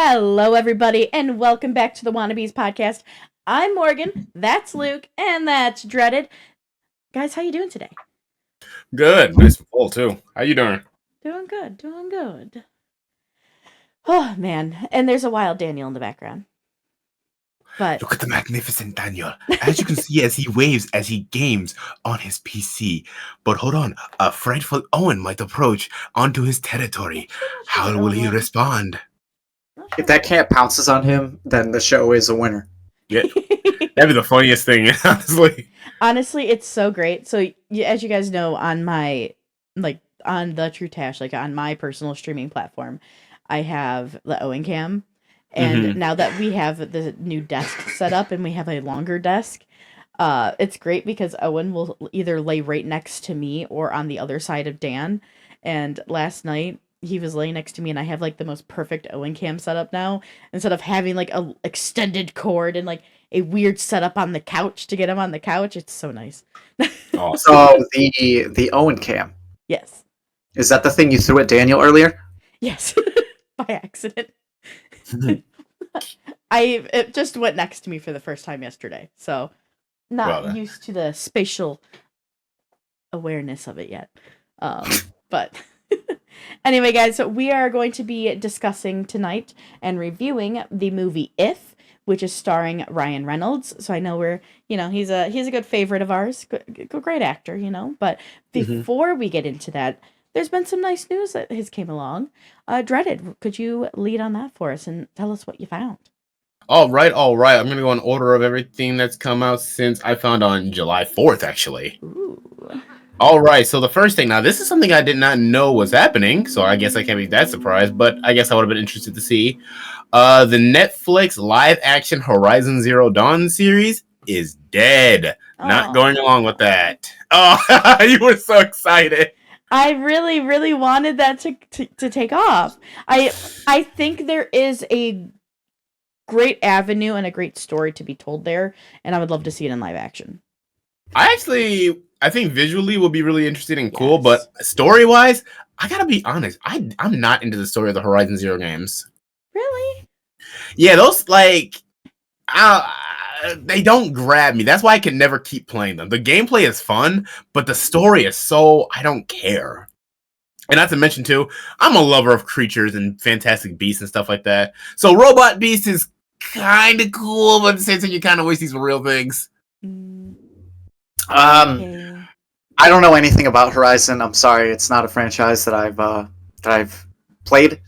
Hello, everybody, and welcome back to the Wannabes podcast. I'm Morgan, that's Luke, and that's Dreaded. Guys, how you doing today? Good. Nice and full, too. How you doing? Doing good. Oh, man, and there's a wild Daniel in the background. But look at the magnificent Daniel. As you can see, as he waves, as he games on his PC. But hold on, a frightful Owen might approach onto his territory. How will he respond? If that cat pounces on him, then the show is a winner. Yeah, that'd be the funniest thing, honestly. Honestly, it's so great. So, as you guys know, on my, on the True Tash, on my personal streaming platform, I have the Owen Cam. And now that we have the new desk set up and we have a longer desk, it's great because Owen will either lay right next to me or on the other side of Dan. And last night, he was laying next to me and I have the most perfect Owen Cam setup now. Instead of having a extended cord and a weird setup on the couch to get him on the couch, it's so nice. Awesome. So the Owen Cam. Yes. Is that the thing you threw at Daniel earlier? Yes. By accident. It just went next to me for the first time yesterday, so not used to the spatial awareness of it yet. But anyway, guys, so we are going to be discussing tonight and reviewing the movie If, which is starring Ryan Reynolds. So I know he's a good favorite of ours, great actor, But before we get into that, there's been some nice news that has came along. Dreaded, could you lead on that for us and tell us what you found? All right. I'm going to go in order of everything that's come out since I found on July 4th, actually. Ooh. All right. So the first thing, now this is something I did not know was happening, so I guess I can't be that surprised, but I guess I would have been interested to see. The Netflix live-action Horizon Zero Dawn series is dead. Not going along with that. Oh, you were so excited. I really, really wanted that to take off. I think there is a great avenue and a great story to be told there, and I would love to see it in live action. I think visually will be really interesting and cool, but story-wise, I gotta be honest, I'm not into the story of the Horizon Zero games. Really? Yeah, those, they don't grab me. That's why I can never keep playing them. The gameplay is fun, but the story is I don't care. And not to mention, too, I'm a lover of creatures and fantastic beasts and stuff like that. So Robot Beast is kind of cool, but at the same time, you kind of wish these were real things. I don't know anything about Horizon. I'm sorry, it's not a franchise that I've played.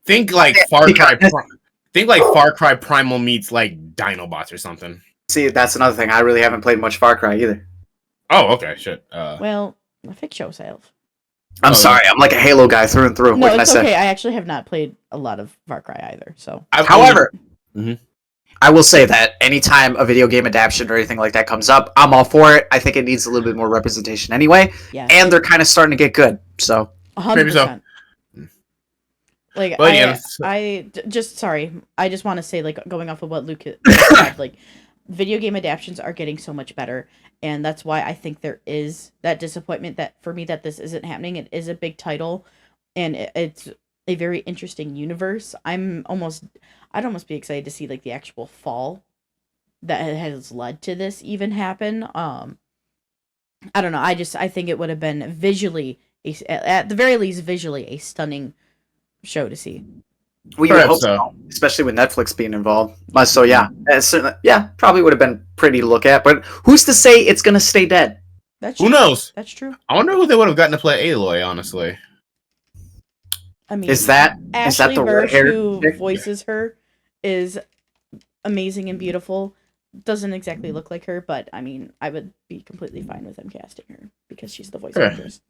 Think like Far Cry. Think like Far Cry Primal meets Dinobots or something. See, that's another thing. I really haven't played much Far Cry either. Oh, okay, shit. Well, I fix yourself. I'm sorry. I'm like a Halo guy through and through. No, it's okay. I actually have not played a lot of Far Cry either. So, however, I will say that anytime a video game adaptation or anything like that comes up, I'm all for it. I think it needs a little bit more representation anyway. Yeah. And they're kind of starting to get good. So 100%. Maybe so. I just want to say, going off of what Luke said, video game adaptations are getting so much better, and that's why I think there is that disappointment that for me that this isn't happening. It is a big title, and it's a very interesting universe. I'd almost be excited to see the actual fall that has led to this even happen. I don't know. I think it would have been visually, at the very least, visually a stunning show to see. We would hope so, especially with Netflix being involved. So yeah, probably would have been pretty to look at. But who's to say it's gonna stay dead? Who knows? That's true. I wonder who they would have gotten to play Aloy. Honestly, I mean, is that Ashley the Burch who voices her is amazing and beautiful. Doesn't exactly look like her, but I mean, I would be completely fine with them casting her because she's the voice actress.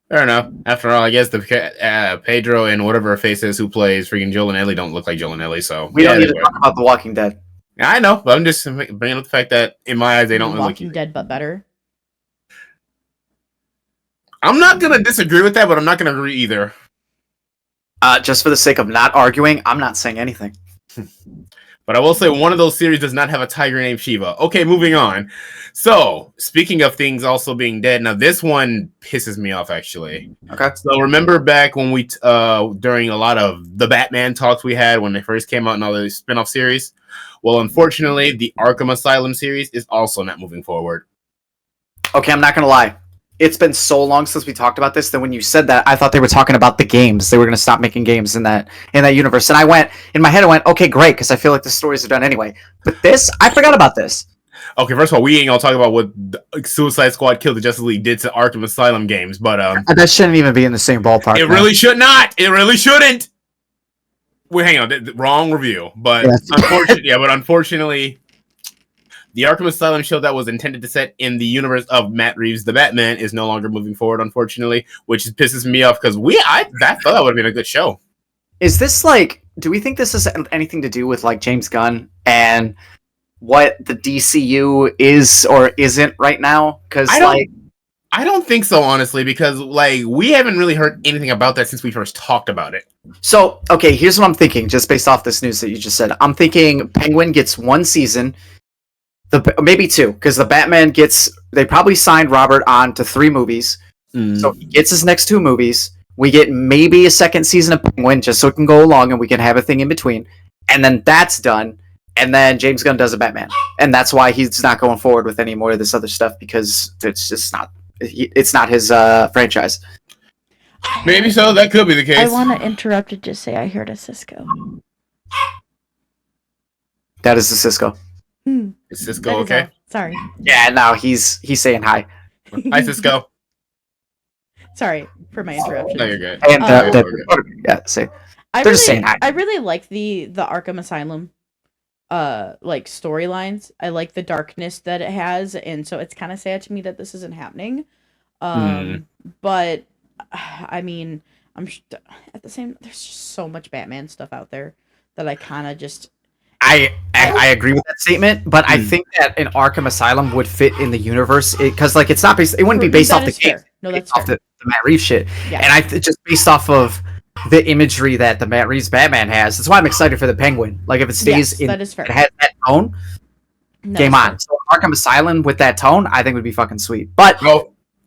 Fair enough. After all, I guess the Pedro and whatever her face is who plays freaking Joel and Ellie don't look like Joel and Ellie, so... We don't need to talk about The Walking Dead. Yeah, I know, but I'm just bringing up the fact that, in my eyes, they don't look like... Walking Dead, but better? I'm not going to disagree with that, but I'm not going to agree either. Just for the sake of not arguing, I'm not saying anything. But I will say one of those series does not have a tiger named Shiva. Okay, moving on. So, speaking of things also being dead, now this one pisses me off actually. Okay. So remember back when we during a lot of the Batman talks we had when they first came out and all the spin-off series? Well, unfortunately, the Arkham Asylum series is also not moving forward. Okay, I'm not gonna lie. It's been so long since we talked about this that when you said that, I thought they were talking about the games. They were gonna stop making games in that universe, and I went in my head. I went, okay, great, because I feel like the stories are done anyway. But this, I forgot about this. Okay, first of all, we ain't gonna talk about what Suicide Squad Kill the Justice League did to Arkham Asylum games, but that shouldn't even be in the same ballpark. It really should not. It really shouldn't. Wait, hang on, wrong review, but unfortunately, the Arkham Asylum show that was intended to set in the universe of Matt Reeves' The Batman is no longer moving forward, unfortunately, which pisses me off because I thought that would have been a good show. Is this like? Do we think this has anything to do with like James Gunn and what the DCU is or isn't right now? Because I don't think so, honestly, because like we haven't really heard anything about that since we first talked about it. So, okay, here's what I'm thinking, just based off this news that you just said. I'm thinking Penguin gets one season, maybe two, because the Batman they probably signed Robert on to 3 movies, so he gets his next 2 movies. We get maybe a second season of Penguin, just so it can go along and we can have a thing in between, and then that's done. And then James Gunn does a Batman, and that's why he's not going forward with any more of this other stuff because it's just not. It's not his franchise. Maybe so. That could be the case. I want to interrupt and just say I heard a Cisco. That is the Cisco. Is Cisco okay? Sorry. Yeah, no, he's saying hi. Hi, Cisco. Sorry for my interruption. No, you're good. And yeah, say. They're just saying hi. I really like the Arkham Asylum like storylines. I like the darkness that it has, and so it's kind of sad to me that this isn't happening. But I mean, at the same, there's just so much Batman stuff out there that I kind of just I agree with that statement, but I think that an Arkham Asylum would fit in the universe because like it's not based. It wouldn't be based off the game. No, that's off the Matt Reeves shit. Yeah. And just based off of the imagery that the Matt Reeves Batman has. That's why I'm excited for the Penguin. Like if it stays that is fair. It has that tone. Game on. So Arkham Asylum with that tone, I think would be fucking sweet. But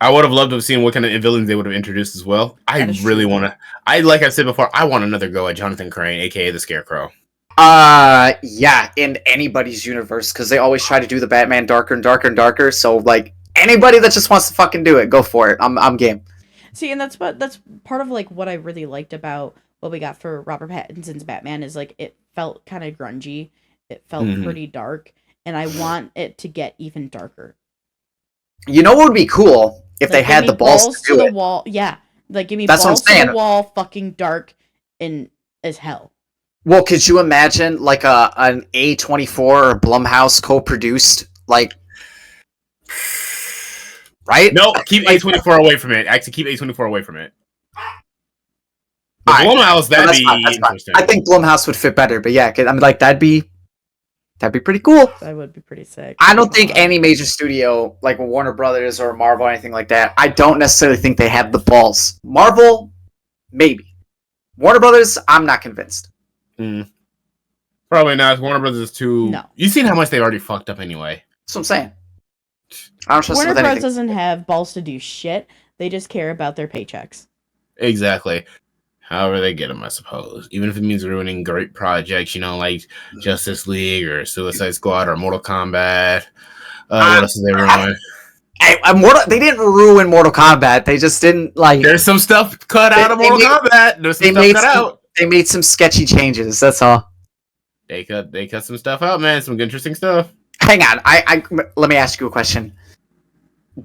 I would have loved to have seen what kind of villains they would have introduced as well. I really want to. Like I said before, I want another go at Jonathan Crane, aka the Scarecrow. Yeah, in anybody's universe because they always try to do the Batman darker and darker and darker. So like anybody that just wants to fucking do it, go for it. I'm game. See, and that's part of like what I really liked about what we got for Robert Pattinson's Batman is like it felt kind of grungy, it felt pretty dark, and I want it to get even darker. You know what would be cool if they had the balls to do the wall? Yeah, like give me balls to the wall, fucking dark and as hell. Well, could you imagine like an A24 or Blumhouse co-produced like? Right? No, keep A24 away from it. Actually, keep A24 away from it. Blumhouse, that'd be interesting. I think Blumhouse would fit better, but yeah, I mean, like that'd be pretty cool. That would be pretty sick. I don't think any major studio, like Warner Brothers or Marvel or anything like that, I don't necessarily think they have the balls. Marvel, maybe. Warner Brothers, I'm not convinced. Probably not. Warner Brothers is too. No. You've seen how much they already fucked up anyway. That's what I'm saying. I don't trust Warner with anything. Bros. Doesn't have balls to do shit. They just care about their paychecks. Exactly. However they get them, I suppose. Even if it means ruining great projects, like Justice League or Suicide Squad or Mortal Kombat. What else did they ruin? They didn't ruin Mortal Kombat. They just didn't like. There's some stuff cut out of Mortal Kombat. There's some stuff cut out. They made some sketchy changes. That's all. They cut some stuff out, man. Some interesting stuff. Hang on. I let me ask you a question.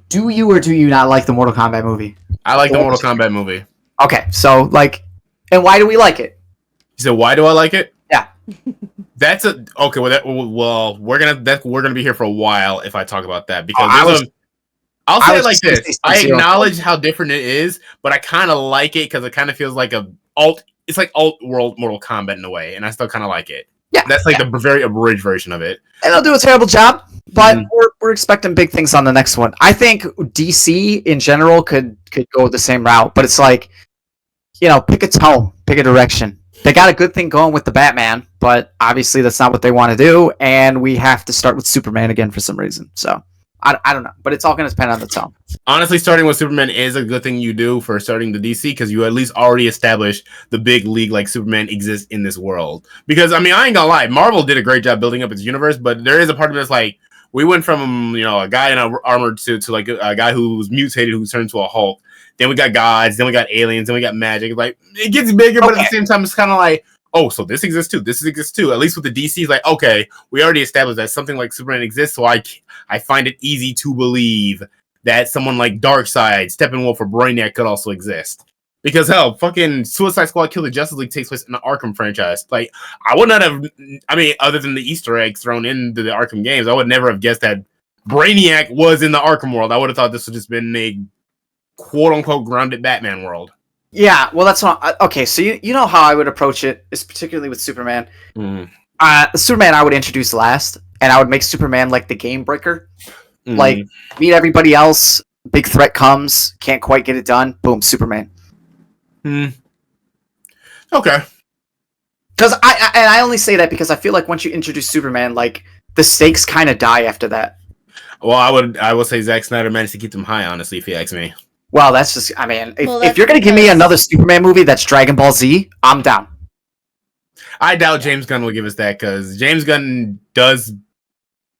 Do you or do you not like the Mortal Kombat movie? I like the Mortal Kombat movie. Okay, so like, and why do we like it? You said why do I like it? Yeah. That's okay. Well, we're gonna be here for a while if I talk about that because I'll say it like this. I acknowledge how different it is, but I kind of like it because it kind of feels like it's like alt world Mortal Kombat in a way, and I still kind of like it. Yeah, that's like the very abridged version of it. And they'll do a terrible job, but we're expecting big things on the next one. I think DC in general could go the same route, but it's like, pick a tone, pick a direction. They got a good thing going with the Batman, but obviously that's not what they want to do, and we have to start with Superman again for some reason. So I don't know, but it's all going to depend on the tone. Honestly, starting with Superman is a good thing you do for starting the DC because you at least already established the big league like Superman exists in this world. Because I mean, I ain't gonna lie, Marvel did a great job building up its universe, but there is a part of it that's like we went from a guy in armor to like a guy who was mutated who turned to a Hulk. Then we got gods, then we got aliens, then we got magic. Like it gets bigger, but at the same time, it's kind of like, oh, so this exists too. This exists too. At least with the DC, it's like, okay, we already established that something like Superman exists, so I find it easy to believe that someone like Darkseid, Steppenwolf, or Brainiac could also exist. Because hell, fucking Suicide Squad Kill the Justice League takes place in the Arkham franchise. Like, I would not have, I mean, other than the Easter eggs thrown into the Arkham games, I would never have guessed that Brainiac was in the Arkham world. I would have thought this would just been a quote-unquote grounded Batman world. Yeah, well, that's not... Okay, so you know how I would approach it, is particularly with Superman. Superman I would introduce last, and I would make Superman like the game breaker. Like, meet everybody else, big threat comes, can't quite get it done, boom, Superman. Okay. Because I only say that because I feel like once you introduce Superman, like, the stakes kind of die after that. Well, I will say Zack Snyder managed to keep them high, honestly, if you ask me. Well, that's just, I mean, Well, if you're going to give me another Superman movie that's Dragon Ball Z, I'm down. I doubt James Gunn will give us that, because James Gunn does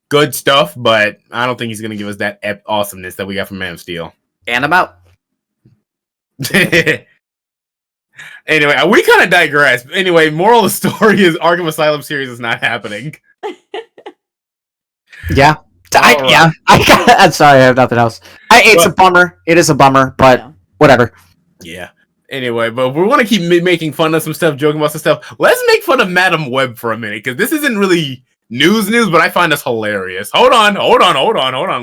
good stuff, but I don't think he's going to give us that awesomeness that we got from Man of Steel. And I'm out. Anyway, we kind of digress. Anyway, moral of the story is Arkham Asylum series is not happening. Yeah. I'm sorry, I have nothing else. It's a bummer. It is a bummer, but whatever. Yeah. Anyway, but we want to keep making fun of some stuff, joking about some stuff. Let's make fun of Madam Web for a minute, because this isn't really news, but I find this hilarious. Hold on,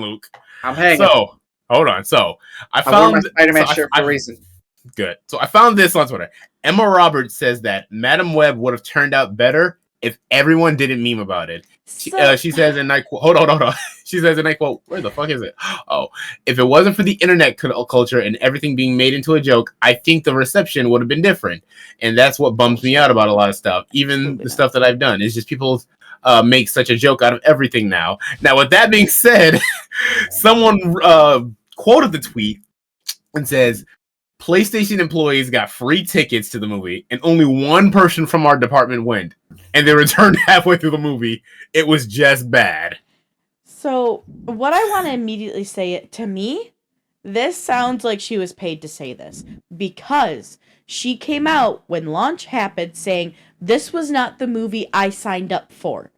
Luke. I'm hanging. So, hold on. So, I found my found Spider-Man shirt for a reason. Good. So, I found this on Twitter. Emma Roberts says that Madam Web would have turned out better if everyone didn't meme about it. She says, and I quote, hold on. She says, and I quote, where the fuck is it? Oh, if it wasn't for the internet culture and everything being made into a joke, I think the reception would have been different. And that's what bums me out about a lot of stuff. Even the stuff that I've done. It's just people make such a joke out of everything now. Now, with that being said, someone quoted the tweet and says, PlayStation employees got free tickets to the movie, and only one person from our department went. And they returned halfway through the movie. It was just bad. So, what I want to immediately say, to me, this sounds like she was paid to say this. Because she came out when launch happened saying, this was not the movie I signed up for.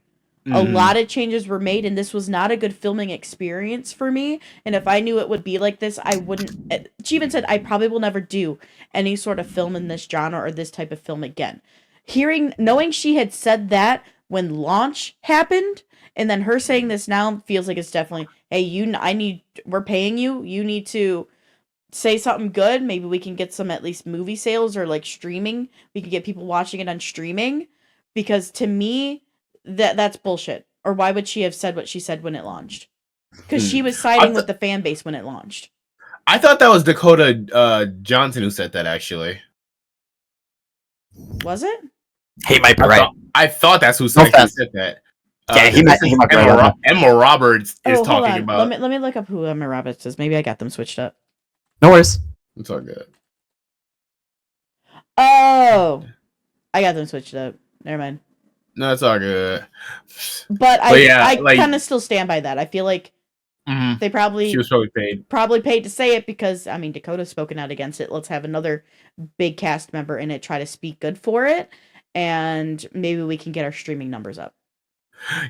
A lot of changes were made, and this was not a good filming experience for me. And if I knew it would be like this, I wouldn't... She even said, I probably will never do any sort of film in this genre or this type of film again. Knowing she had said that when launch happened, and then her saying this now feels like it's definitely, hey, we're paying you. You need to say something good. Maybe we can get some at least movie sales or like streaming. We can get people watching it on streaming. Because to me... That's bullshit. Or why would she have said what she said when it launched? Because she was siding with the fan base when it launched. I thought that was Dakota Johnson who said that, actually. Was it? He might be right. I thought that's who said that. Yeah, he might be right. Emma Roberts is talking about... Let me look up who Emma Roberts is. Maybe I got them switched up. No worries. It's all good. Oh! I got them switched up. Never mind. No, it's all good. But I kind of still stand by that. I feel like they she was probably paid to say it because, I mean, Dakota's spoken out against it. Let's have another big cast member in it try to speak good for it, and maybe we can get our streaming numbers up.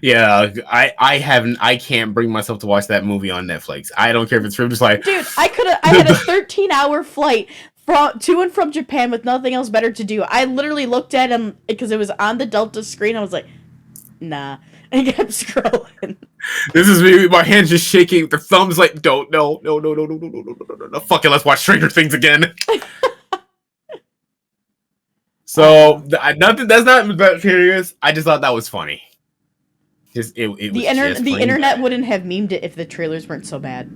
Yeah, I can't bring myself to watch that movie on Netflix. I don't care if it's free. Just like, dude, I had a 13-hour flight to and from Japan with nothing else better to do. I literally looked at him because it was on the Delta screen. I was like, nah. And I kept scrolling. This is me, my hands just shaking. The thumbs like, don't, no. Fuck it, let's watch Stranger Things again. So, nothing. That's not that serious. I just thought that was funny. The internet wouldn't have memed it if the trailers weren't so bad.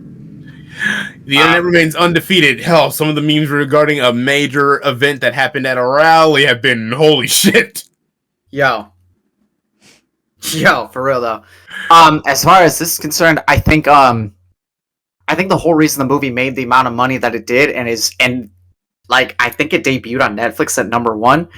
The internet remains undefeated. Hell, some of the memes regarding a major event that happened at a rally have been holy shit. Yo, for real though. As far as this is concerned, I think the whole reason the movie made the amount of money that it did, and like I think it debuted on Netflix at #1,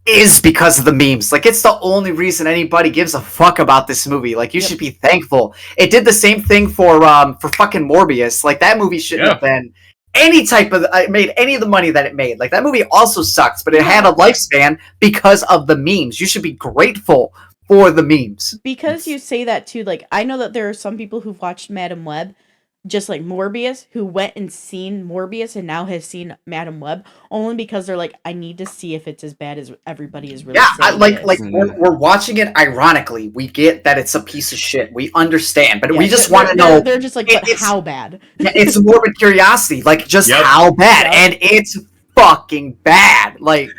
is because of the memes. Like, it's the only reason anybody gives a fuck about this movie. Like, you should be thankful. It did the same thing for fucking Morbius. Like, that movie shouldn't have been any type of made any of the money that it made. Like, that movie also sucks, but it had a lifespan because of the memes. You should be grateful for the memes. Because you say that too, like, I know that there are some people who've watched Madam Web, just like Morbius, who went and seen Morbius and now has seen Madam Web, only because they're like, I need to see if it's as bad as everybody is really saying it is. We're watching it ironically. We get that it's a piece of shit. We understand, but we just want to know. They're just like, but how bad? It's morbid curiosity, like just how bad, and it's fucking bad. Like,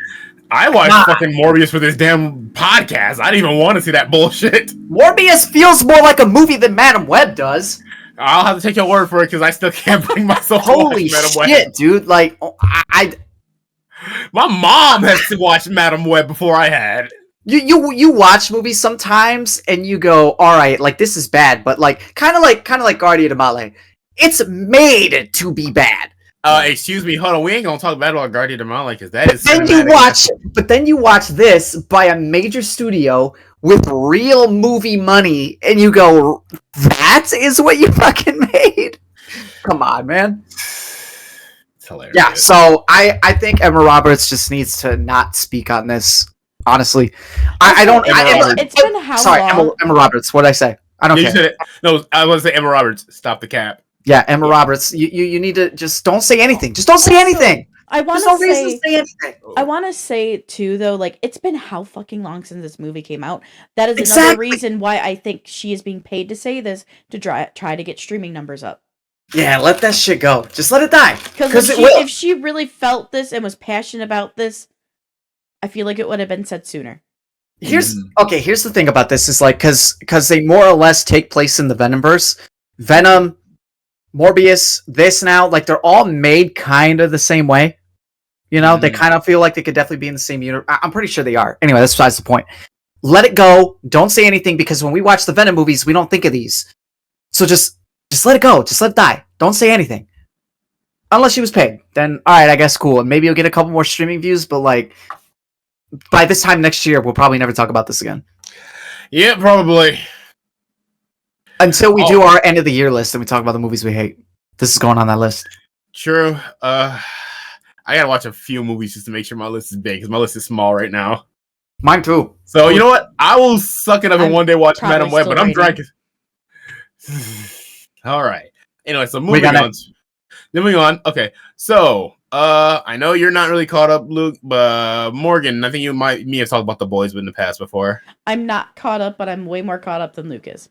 I watched fucking Morbius for this damn podcast. I didn't even want to see that bullshit. Morbius feels more like a movie than Madam Web does. I'll have to take your word for it because I still can't bring myself Holy to watch Madam shit, Web. Dude! Like, My mom has to watch Madam Web before I had. You watch movies sometimes and you go, all right, like this is bad, but like kind of like Guardia de Male, it's made to be bad. Excuse me, hold on, we ain't gonna talk bad about Guardia de Male because that is. But then you watch this by a major studio with real movie money, and you go, that is what you fucking made? Come on, man. It's hilarious. Yeah, so I think Emma Roberts just needs to not speak on this. Honestly, I don't. It's been how long? Emma Roberts. What did I say? I don't care. You said it. No, I was to say Emma Roberts. Stop the cap. Yeah, Emma Roberts. You need to just don't say anything. Just don't say anything. I want to say anything. I want to say too, though, like it's been how fucking long since this movie came out. That is another reason why I think she is being paid to say this to try to get streaming numbers up. Yeah, let that shit go. Just let it die. Because if she really felt this and was passionate about this, I feel like it would have been said sooner. Here's the thing about this is like because they more or less take place in the Venomverse. Venom, Morbius, this now, like they're all made kind of the same way. You know, they kind of feel like they could definitely be in the same universe. I'm pretty sure they are. Anyway, that's besides the point. Let it go. Don't say anything because when we watch the Venom movies, we don't think of these. So just let it go. Just let it die. Don't say anything. Unless she was paid. Then, alright, I guess cool. And maybe you'll get a couple more streaming views, but like, by this time next year, we'll probably never talk about this again. Yeah, probably. Until we do our end of the year list and we talk about the movies we hate. This is going on that list. True. I gotta watch a few movies just to make sure my list is big because my list is small right now. Mine too. So you know what? I will suck it up and one day watch Madam Web, but I'm drunk. All right. Anyway, so moving on. Okay, so I know you're not really caught up, Luke, but Morgan, I think you might have talked about The Boys in the past before. I'm not caught up, but I'm way more caught up than Luke is.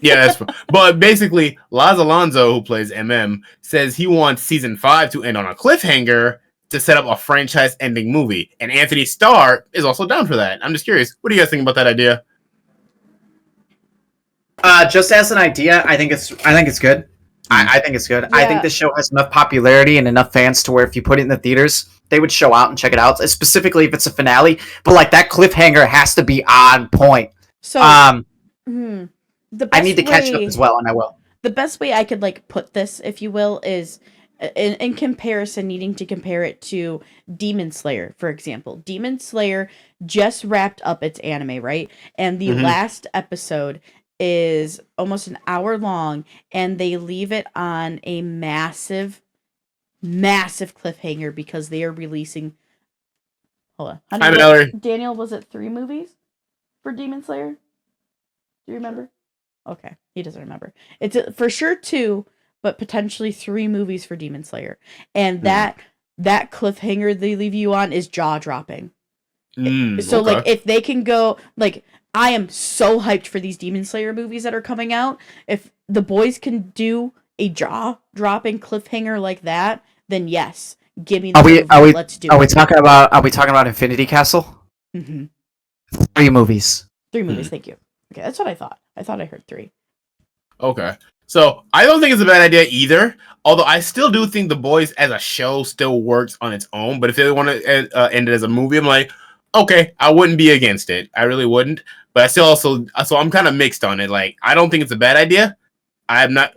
Yeah, that's but basically, Laz Alonso, who plays MM, says he wants season 5 to end on a cliffhanger to set up a franchise-ending movie, and Anthony Starr is also down for that. I'm just curious, what do you guys think about that idea? Just as an idea, I think it's good. I think it's good. Yeah. I think the show has enough popularity and enough fans to where if you put it in the theaters, they would show out and check it out. Specifically, if it's a finale, but like that cliffhanger has to be on point. So, I need to catch up as well, and I will. The best way I could like put this, if you will, is in comparison, needing to compare it to Demon Slayer, for example. Demon Slayer just wrapped up its anime, right? And the last episode is almost an hour long, and they leave it on a massive cliffhanger because they are releasing. Hold on, Daniel, was it 3 movies for Demon Slayer? Do you remember? Okay, he doesn't remember. It's for sure 2, but potentially 3 movies for Demon Slayer, and that cliffhanger they leave you on is jaw dropping. So like, if they can go like. I am so hyped for these Demon Slayer movies that are coming out. If the boys can do a jaw-dropping cliffhanger like that, then yes, give me the movie. Let's do it. Are we talking about Infinity Castle? 3 movies. 3 movies, thank you. Okay, that's what I thought. I thought I heard 3. Okay. So I don't think it's a bad idea either. Although I still do think The Boys as a show still works on its own. But if they want to end it as a movie, I'm like, okay, I wouldn't be against it. I really wouldn't. But I still also, so I'm kind of mixed on it. Like, I don't think it's a bad idea. I'm not.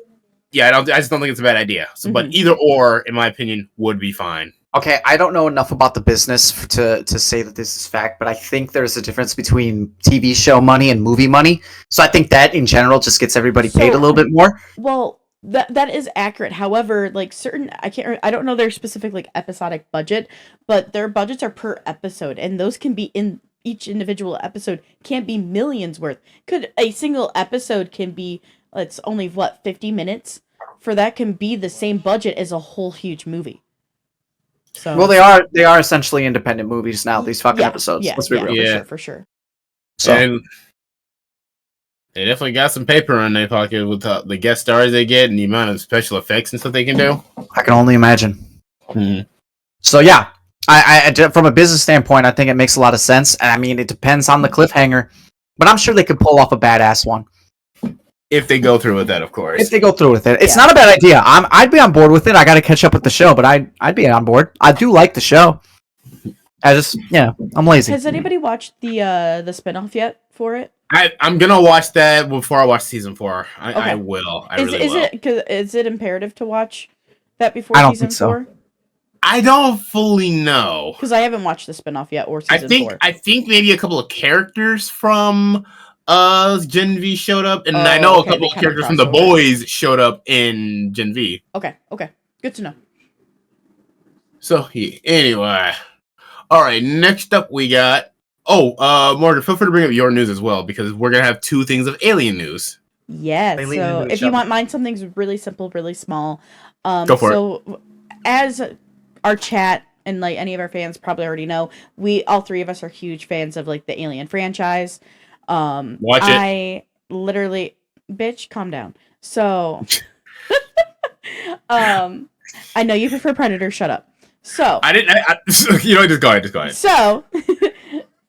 Yeah, I just don't think it's a bad idea. So, but either or, in my opinion, would be fine. Okay, I don't know enough about the business to say that this is fact, but I think there's a difference between TV show money and movie money. So I think that in general just gets everybody paid a little bit more. Well, that is accurate. However, like certain, I don't know their specific like episodic budget, but their budgets are per episode, and those can be in each individual episode can't be millions worth. Could a single episode can be it's only 50 minutes for that can be the same budget as a whole huge movie. So well, they are essentially independent movies now. These fucking episodes. Let's be real. For sure. So and they definitely got some paper in their pocket with the guest stars they get and the amount of special effects and stuff they can do. I can only imagine. Mm-hmm. So yeah, I from a business standpoint, I think it makes a lot of sense. And I mean, it depends on the cliffhanger, but I'm sure they could pull off a badass one. If they go through with that, of course. If they go through with it. It's not a bad idea. I'd be on board with it. I got to catch up with the show, but I'd be on board. I do like the show. I'm lazy. Has anybody watched the spinoff yet for it? I'm going to watch that before I watch season 4. I will. Is it imperative to watch that before season 4? I don't fully know. Because I haven't watched the spinoff yet or season 4. I think maybe a couple of characters from Gen V showed up, and I know a couple of characters from The Boys showed up in Gen V. Okay, good to know. So anyway, all right. Next up, we got Morgan. Feel free to bring up your news as well because we're gonna have 2 things of alien news. Yes. So if you want mine, something's really simple, really small. Go for it. As our chat and like any of our fans probably already know, all 3 of us are huge fans of like the Alien franchise. Watch it. I literally, bitch, calm down. So, I know you prefer Predator. Shut up. So I didn't. Just go ahead. So,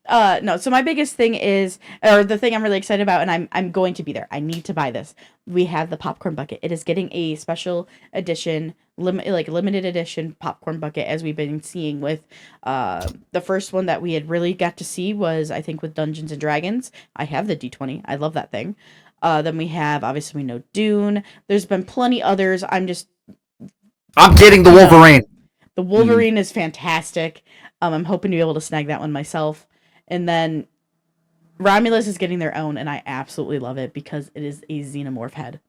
no. So my biggest thing is, or the thing I'm really excited about, and I'm going to be there. I need to buy this. We have the popcorn bucket. It is getting a special edition, limited edition popcorn bucket, as we've been seeing with the first one that we had really got to see was I think with Dungeons and Dragons. I have the D20. I love that thing. Then we have obviously we know Dune. There's been plenty others. I'm getting the Wolverine. The Wolverine is fantastic. I'm hoping to be able to snag that one myself. And then Romulus is getting their own, and I absolutely love it because it is a xenomorph head.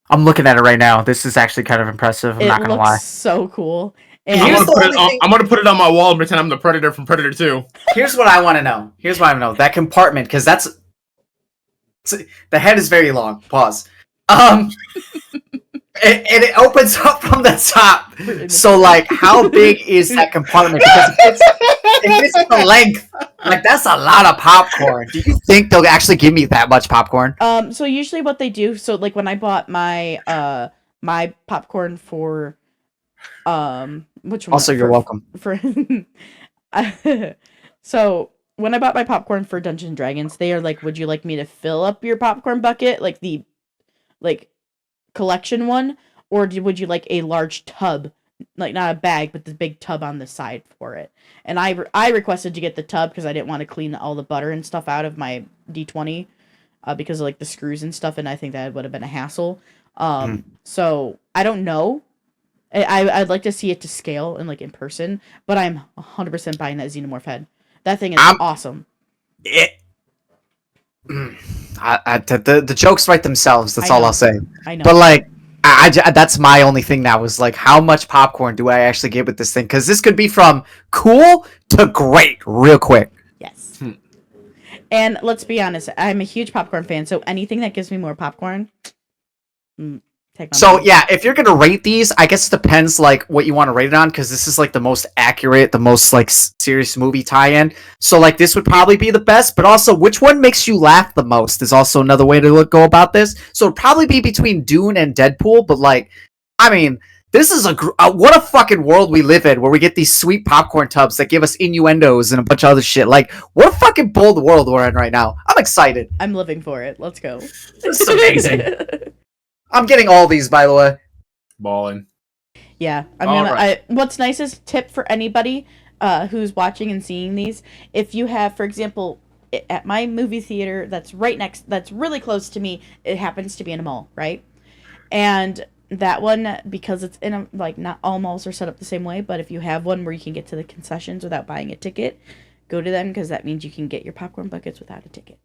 I'm looking at it right now. This is actually kind of impressive. I'm not going to lie. It looks so cool. And I'm going to put it on my wall and pretend I'm the Predator from Predator 2. Here's what I want to know. That compartment, because the head is very long. Pause. And it opens up from the top. So, like, how big is that compartment? Because if it's the length, like, that's a lot of popcorn. Do you think they'll actually give me that much popcorn? So usually what they do, so like when I bought my my popcorn for which one? Also, you're welcome. So when I bought my popcorn for Dungeons and Dragons, they are like, would you like me to fill up your popcorn bucket, like the collection one, or would you like a large tub, like not a bag but the big tub on the side for it? And I requested to get the tub because I didn't want to clean all the butter and stuff out of my D20 because of like the screws and stuff, and I think that would have been a hassle. So I don't know. I'd like to see it to scale and like in person, but I'm 100% buying that xenomorph head. That thing is awesome. The jokes write themselves. That's all I'll say. I know. But like, that's my only thing now is like, how much popcorn do I actually get with this thing? Because this could be from cool to great real quick. Yes. And let's be honest, I'm a huge popcorn fan, so anything that gives me more popcorn. So yeah, if you're gonna rate these, I guess it depends like what you want to rate it on, because this is like the most accurate, the most like serious movie tie-in. So like this would probably be the best, but also which one makes you laugh the most is also another way to go about this. So it'd probably be between Dune and Deadpool, but like, I mean, this is what a fucking world we live in, where we get these sweet popcorn tubs that give us innuendos and a bunch of other shit. Like, what a fucking bold world we're in right now. I'm excited. I'm living for it. Let's go. This is amazing. I'm getting all these, by the way. Ballin'. Yeah, Alright. what's nice is tip for anybody who's watching and seeing these. If you have, for example, at my movie theater that's that's really close to me, it happens to be in a mall, right? And that one, because it's in a, like, not all malls are set up the same way, but if you have one where you can get to the concessions without buying a ticket, go to them, because that means you can get your popcorn buckets without a ticket.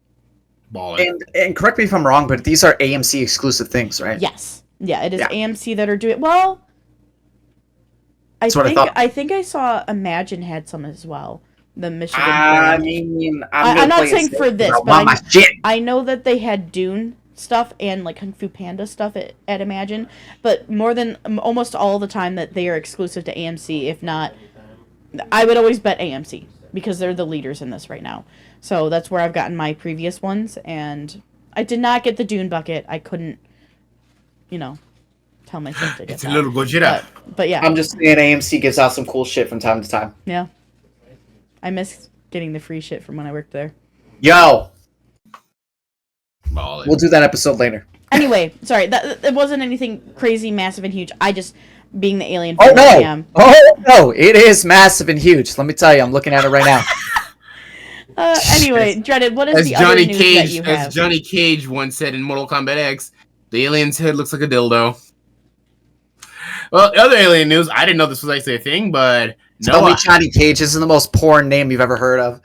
Ballin'. And correct me if I'm wrong, but these are AMC exclusive things, right? Yes. Yeah, it is Yeah. AMC that are doing well. That's what I thought. I think I saw Imagine had some as well. The Michigan I brand. mean, I'm not saying for this, I but want my shit. I know that they had Dune stuff and like Kung Fu Panda stuff at Imagine, but more than almost all the time that they are exclusive to AMC. If not, I would always bet AMC because they're the leaders in this right now. So that's where I've gotten my previous ones, and I did not get the Dune bucket. I couldn't, tell myself to get It's that. a little Gojira. But yeah. I'm just saying AMC gives out some cool shit from time to time. Yeah. I miss getting the free shit from when I worked there. Yo, Ballin'. we'll do that episode later. Anyway, sorry, that it wasn't anything crazy, massive, and huge. I just, being the alien Oh fan I no! am. Oh no! It is massive and huge. Let me tell you, I'm looking at it right now. Anyway, Dreaded, what is As the Johnny other news Cage, that you have? as Johnny Cage once said in Mortal Kombat X, the alien's head looks like a dildo. Well, the other alien news, I didn't know this was actually a thing, but Tell me Noah. Johnny Cage isn't the most porn name you've ever heard of.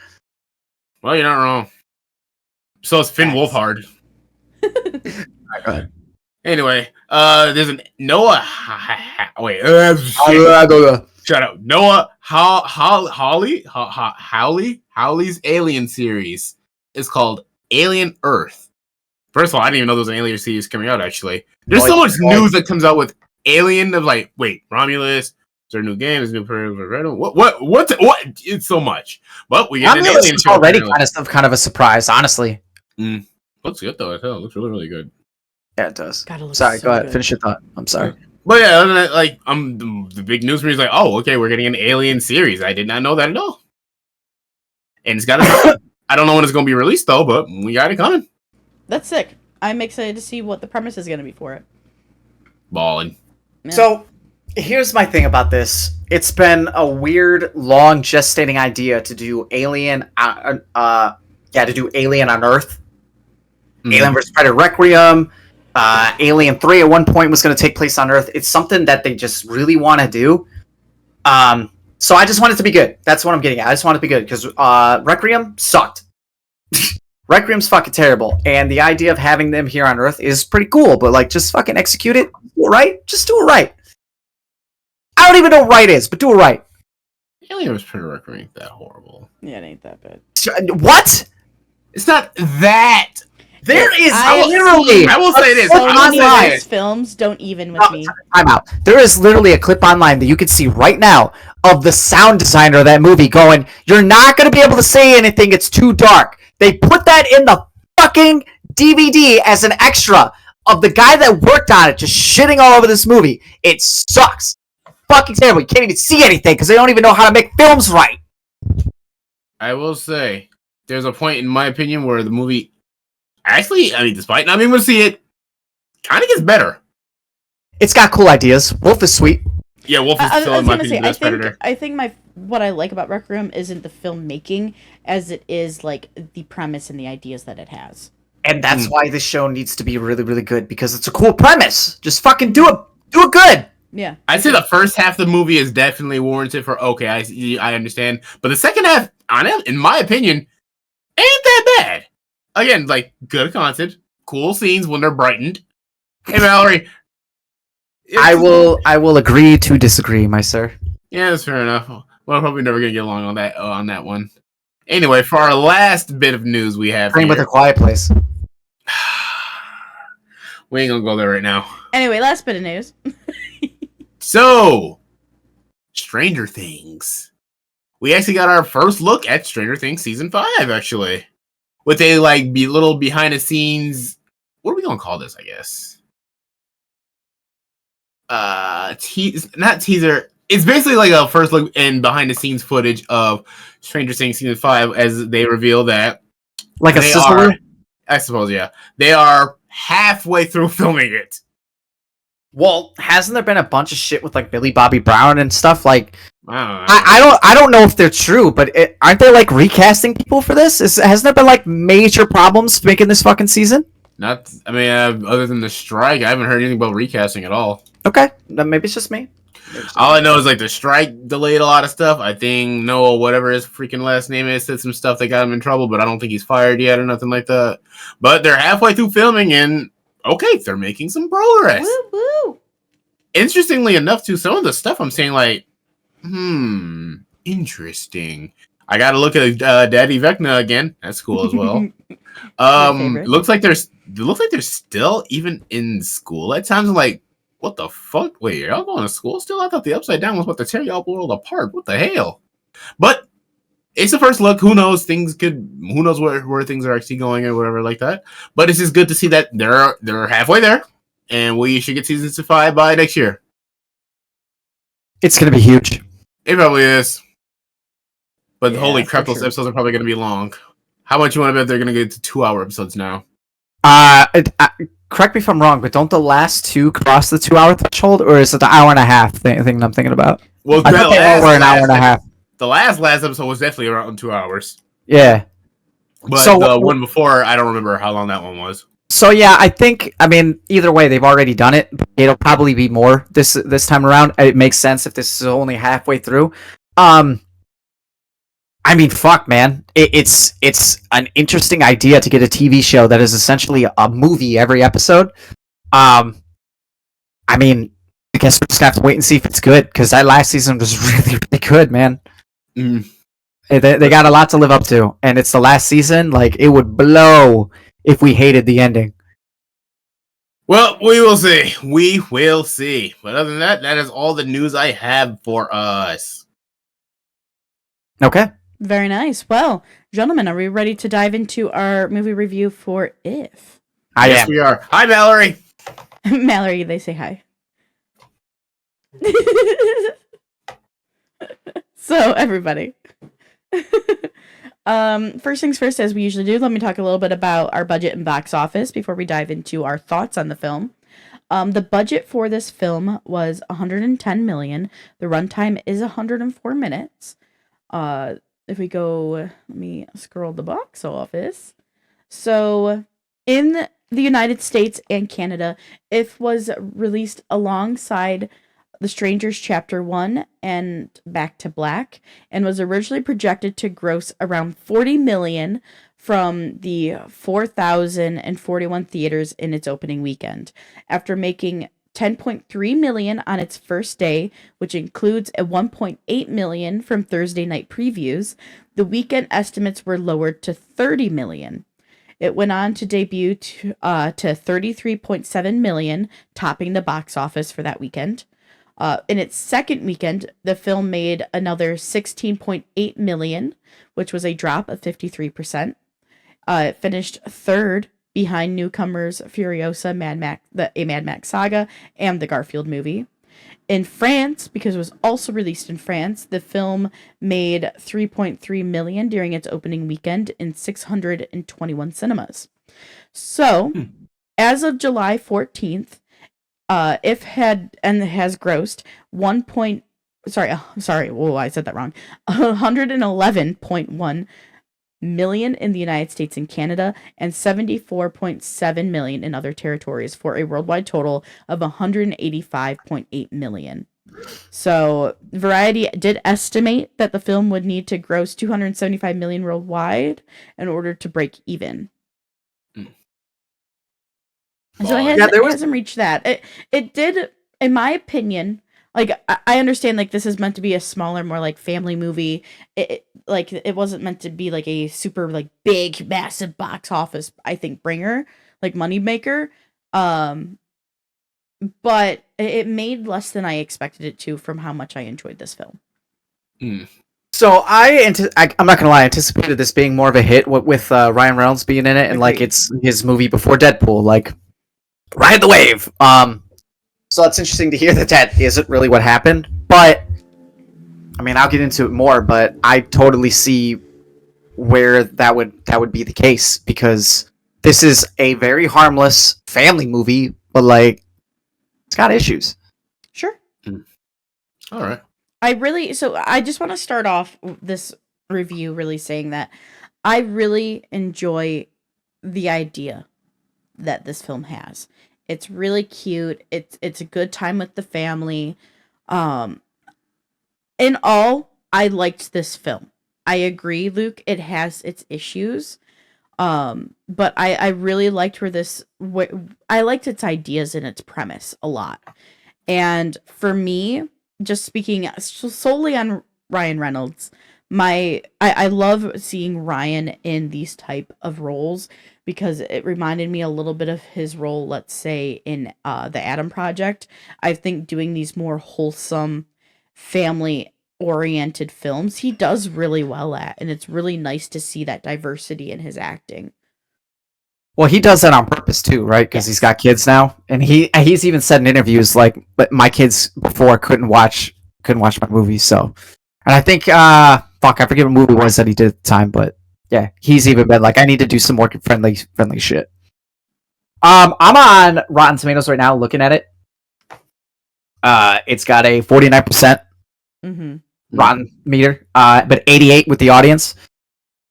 Well, you're not wrong. So is Finn Facts. Wolfhard. Alright, go ahead. Anyway, there's an Noah. Wait, shut up. Noah Hawley's Alien series is called Alien Earth. First of all, I didn't even know there was an Alien series coming out. Actually, there's so much news that comes out with Alien. Of like, wait, Romulus. Is there a new game? Is there a new Red? What? It's so much. But we get an Alien show already kind of a surprise, honestly. Looks good though. It looks really, really good. Yeah, it does. God, it looks Sorry, so go ahead. good. Finish your thought. I'm sorry. But yeah, other than that, like, the big news for me is like, oh, okay, we're getting an Alien series. I did not know that at all. And it's got to. I don't know when it's going to be released though, but we got it coming. That's sick. I'm excited to see what the premise is going to be for it. Balling. Yeah. So, here's my thing about this. It's been a weird, long gestating idea to do Alien. To do Alien on Earth. Mm-hmm. Alien vs. Predator Requiem. Alien 3 at one point was going to take place on Earth. It's something that they just really want to do. So I just want it to be good. That's what I'm getting at. I just want it to be good because Requiem sucked. Requiem's fucking terrible, and the idea of having them here on Earth is pretty cool. But like, just fucking execute it, do it right. Just do it right. I don't even know what right is, but do it right. Alien vs. Predator Requiem ain't that horrible. Yeah, it ain't that bad. What? It's not that. There is I literally. I will say this. So I will many say of this. these films don't even with me. I'm out. There is literally a clip online that you can see right now of the sound designer of that movie going, "You're not going to be able to say anything. It's too dark." They put that in the fucking DVD as an extra of the guy that worked on it, just shitting all over this movie. It sucks. Fucking terrible. You can't even see anything because they don't even know how to make films right. I will say, there's a point in my opinion where the movie actually, I mean, despite not being able to see it, kind of gets better. It's got cool ideas. Wolf is sweet. Yeah, Wolf is I still was in my gonna say, opinion the best Predator. I think what I like about Requiem isn't the filmmaking as it is like the premise and the ideas that it has. And that's why this show needs to be really, really good because it's a cool premise. Just fucking do it. Do it good. Yeah. I'd say the first half of the movie is definitely warranted for, okay, I understand. But the second half, in my opinion, ain't that bad. Again, like, good content, cool scenes when they're brightened. Hey, Mallory. I will agree to disagree, my sir. Yeah, that's fair enough. We're probably never gonna get along on that one. Anyway, for our last bit of news we have Same with here, A Quiet Place. we ain't gonna go there right now. Anyway, last bit of news. So, Stranger Things. We actually got our first look at Stranger Things Season 5, actually. With a, little behind-the-scenes... What are we gonna call this, I guess? Not teaser. It's basically like a first look and behind-the-scenes footage of Stranger Things Season 5 as they reveal that... Like a sizzle? I suppose, yeah. They are halfway through filming it. Well, hasn't there been a bunch of shit with like Billy Bobby Brown and stuff? Like, I I don't know if they're true, but aren't they like recasting people for this? Hasn't there been like major problems making this fucking season? Not. I mean, other than the strike, I haven't heard anything about recasting at all. Okay, then maybe it's just me. All I know is like the strike delayed a lot of stuff. I think Noah, whatever his freaking last name is, said some stuff that got him in trouble, but I don't think he's fired yet or nothing like that. But they're halfway through filming, and okay, they're making some progress. Woo woo. Interestingly enough, too, some of the stuff I'm saying like, interesting. I got to look at Daddy Vecna again. That's cool as well. Looks like they're still even in school at times. I'm like, what the fuck? Wait, y'all going to school still? I thought the Upside Down was about to tear y'all world apart. What the hell? But it's the first look. Who knows? Who knows where things are actually going or whatever like that. But it's just good to see that they're halfway there, and we should get season 5 by next year. It's gonna be huge. It probably is. But Yeah, holy crap, for those sure. episodes are probably going to be long. How much you want to bet they're going to get to 2-hour episodes now? Correct me if I'm wrong, but don't the last two cross the 2 hour threshold, or is it the hour and a half thing I'm thinking about? Well, I thought they all were an hour and a half. The last episode was definitely around 2 hours. Yeah. But So the one before, I don't remember how long that one was. So yeah, I mean, either way, they've already done it. It'll probably be more this time around. It makes sense if this is only halfway through. I mean, fuck, man. It's an interesting idea to get a TV show that is essentially a movie every episode. I mean, I guess we're just gonna have to wait and see if it's good, because that last season was really, really good, man. They got a lot to live up to, and it's the last season. Like, it would blow if we hated the ending. Well, we will see. We will see. But other than that, that is all the news I have for us. Okay. Very nice. Well, gentlemen, are we ready to dive into our movie review for If? Yes, we are. Hi, Mallory. Mallory, they say hi. So, everybody. First things first, as we usually do, let me talk a little bit about our budget and box office before we dive into our thoughts on the film. The budget for this film was $110 million. The runtime is 104 minutes. If we go, let me scroll the box office. So, in the United States and Canada, If was released alongside The Strangers Chapter 1 and Back to Black, and was originally projected to gross around $40 million from the 4,041 theaters in its opening weekend, after making $10.3 million on its first day, which includes a $1.8 million from Thursday night previews. The weekend estimates were lowered to $30 million. It went on to debut to $33.7 million, topping the box office for that weekend. In its second weekend, the film made another $16.8 million, which was a drop of 53%. It finished third behind newcomers Furiosa, a Mad Max saga, and the Garfield movie. In France, because it was also released in France, the film made $3.3 million during its opening weekend in 621 cinemas. So, as of July 14th, If has grossed I said that wrong. 111.1 million in the United States and Canada, and 74.7 million in other territories, for a worldwide total of 185.8 million. So, Variety did estimate that the film would need to gross 275 million worldwide in order to break even. So it hasn't reached that. It did, in my opinion. Like, I understand, like, this is meant to be a smaller, more, like, family movie. It wasn't meant to be, like, a super, like, big, massive box office, I think, bringer, like, money maker. But it made less than I expected it to from how much I enjoyed this film. So I'm not gonna lie, I anticipated this being more of a hit with Ryan Reynolds being in it, and like it's his movie before Deadpool, like ride the wave. So it's interesting to hear that isn't really what happened, but I mean, I'll get into it more, but I totally see where that would be the case, because this is a very harmless family movie, but like It's got issues. Sure. All right. I just want to start off this review really saying that I really enjoy the idea that this film has. It's really cute. It's a good time with the family. In all, I liked this film. I agree, Luke. It has its issues. But I really liked I liked its ideas and its premise a lot. And for me, just speaking solely on Ryan Reynolds, I love seeing Ryan in these type of roles because it reminded me a little bit of his role, let's say, in the Adam Project. I think doing these more wholesome, family oriented films he does really well at, and it's really nice to see that diversity in his acting. Well, he does that on purpose too, right? Because he's got kids now, and he's even said in interviews like, "But my kids before couldn't watch my movies." So, and I think, I forget what movie it was that he did at the time, but yeah, he's even been like, "I need to do some more friendly shit." I'm on Rotten Tomatoes right now, looking at it. It's got a 49% Rotten meter, but 88 with the audience.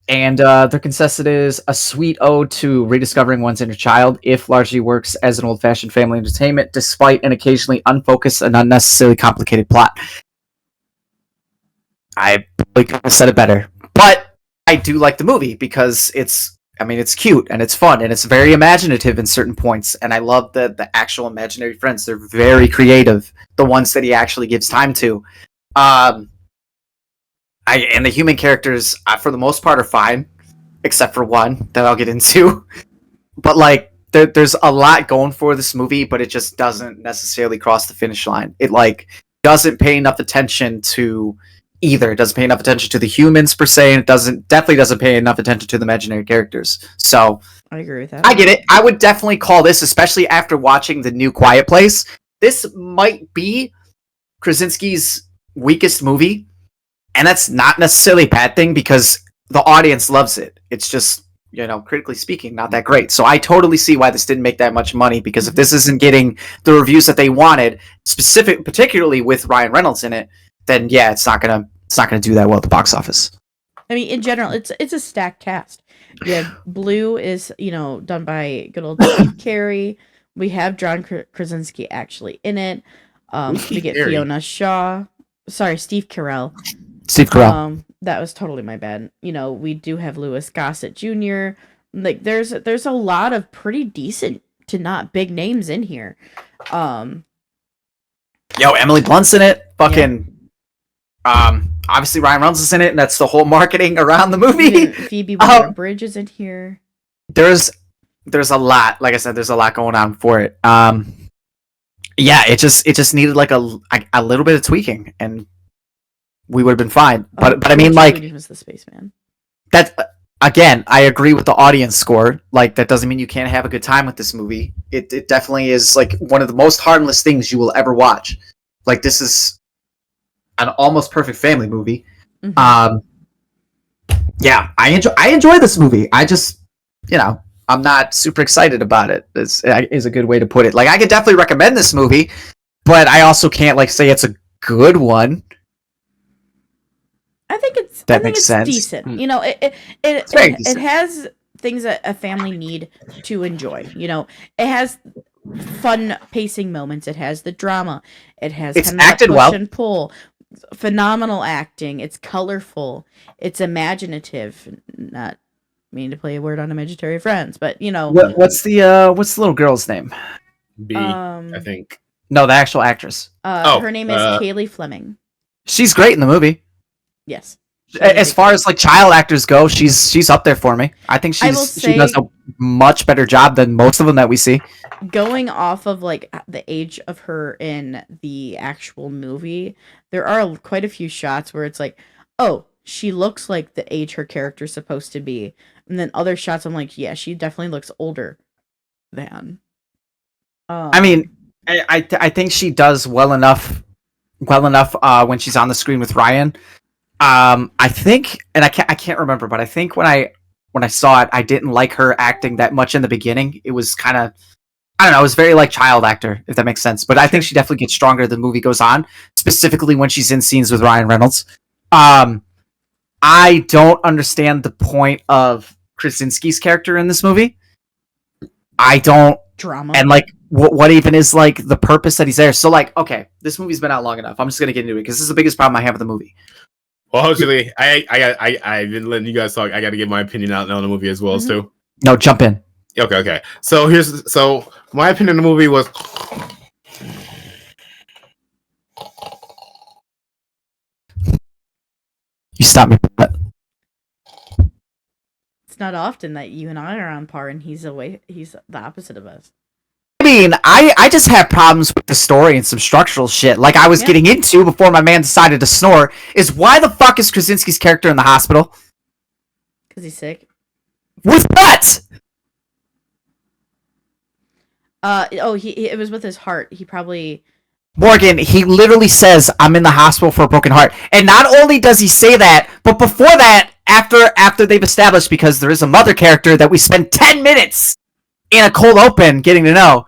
And their consensus is a sweet ode to rediscovering one's inner child. If largely works as an old-fashioned family entertainment, despite an occasionally unfocused and unnecessarily complicated plot. I probably could have said it better, but I do like the movie because it's cute and it's fun and it's very imaginative in certain points. And I love the actual imaginary friends. They're very creative. The ones that he actually gives time to. And the human characters, for the most part, are fine, except for one that I'll get into. But like, there's a lot going for this movie, but it just doesn't necessarily cross the finish line. It doesn't pay enough attention to either. It doesn't pay enough attention to the humans per se, and it definitely doesn't pay enough attention to the imaginary characters. So I agree with that. I get it. I would definitely call this, especially after watching The New Quiet Place, this might be Krasinski's weakest movie. And that's not necessarily a bad thing because the audience loves it. It's just, critically speaking, not that great. So I totally see why this didn't make that much money, because if this isn't getting the reviews that they wanted, particularly with Ryan Reynolds in it, then yeah, it's not gonna do that well at the box office. I mean, in general, it's a stacked cast. We have Blue is done by good old Steve Carey. We have John Krasinski actually in it. We get Fiona Shaw. Sorry, Steve Carell. Steve Carell. That was totally my bad. We do have Louis Gossett Jr. Like, there's a lot of pretty decent to not big names in here. Emily Blunt's in it. Fucking. Yeah. Obviously Ryan Reynolds is in it, and that's the whole marketing around the movie. Phoebe Waller-Bridge is in here. There's a lot. Like I said, there's a lot going on for it. Yeah, it just needed like a little bit of tweaking, and we would have been fine. But I mean, like, was the spaceman. That again, I agree with the audience score. Like, that doesn't mean you can't have a good time with this movie. It definitely is like one of the most harmless things you will ever watch. Like, this is an almost perfect family movie. Mm-hmm. Yeah, I enjoy this movie. I just, I'm not super excited about it. Is a good way to put it. Like, I could definitely recommend this movie, but I also can't say it's a good one. I think it's decent. It has things that a family need to enjoy. It has fun pacing moments. It has the drama. It's kind of acted push and pull. Phenomenal acting. It's colorful. It's imaginative. Not meaning to play a word on imaginary friends, but what's the little girl's name? B, I think. No, the actual actress. Her name is Kaylee Fleming. She's great in the movie. Yes. As far as like child actors go, she's up there for me. I think she does a much better job than most of them that we see. Going off of like the age of her in the actual movie, there are quite a few shots where it's like, oh, she looks like the age her character's supposed to be, and then other shots I'm like, yeah, she definitely looks older than. I mean, I think she does well enough when she's on the screen with Ryan. I think, and I can't remember, but I think when I saw it, I didn't like her acting that much in the beginning. It was kind of, I don't know, it was very like child actor, if that makes sense. But I think she definitely gets stronger as the movie goes on, specifically when she's in scenes with Ryan Reynolds. I don't understand the point of Krasinski's character in this movie. I don't. Drama. And like, what even is like the purpose that he's there? So like, okay, this movie's been out long enough. I'm just gonna get into it because this is the biggest problem I have with the movie. Well, actually, I've been letting you guys talk. I got to get my opinion out on the movie as well, too. No, jump in. Okay. So my opinion on the movie was. You stop me. It's not often that you and I are on par, and he's the opposite of us. I mean, I just have problems with the story and some structural shit. Like I was getting into before my man decided to snore. Is why the fuck is Krasinski's character in the hospital? Because he's sick. With what? It was with his heart. He probably. Morgan, he literally says, "I'm in the hospital for a broken heart," and not only does he say that, but before that, after they've established, because there is a mother character that we spend 10 minutes in a cold open getting to know,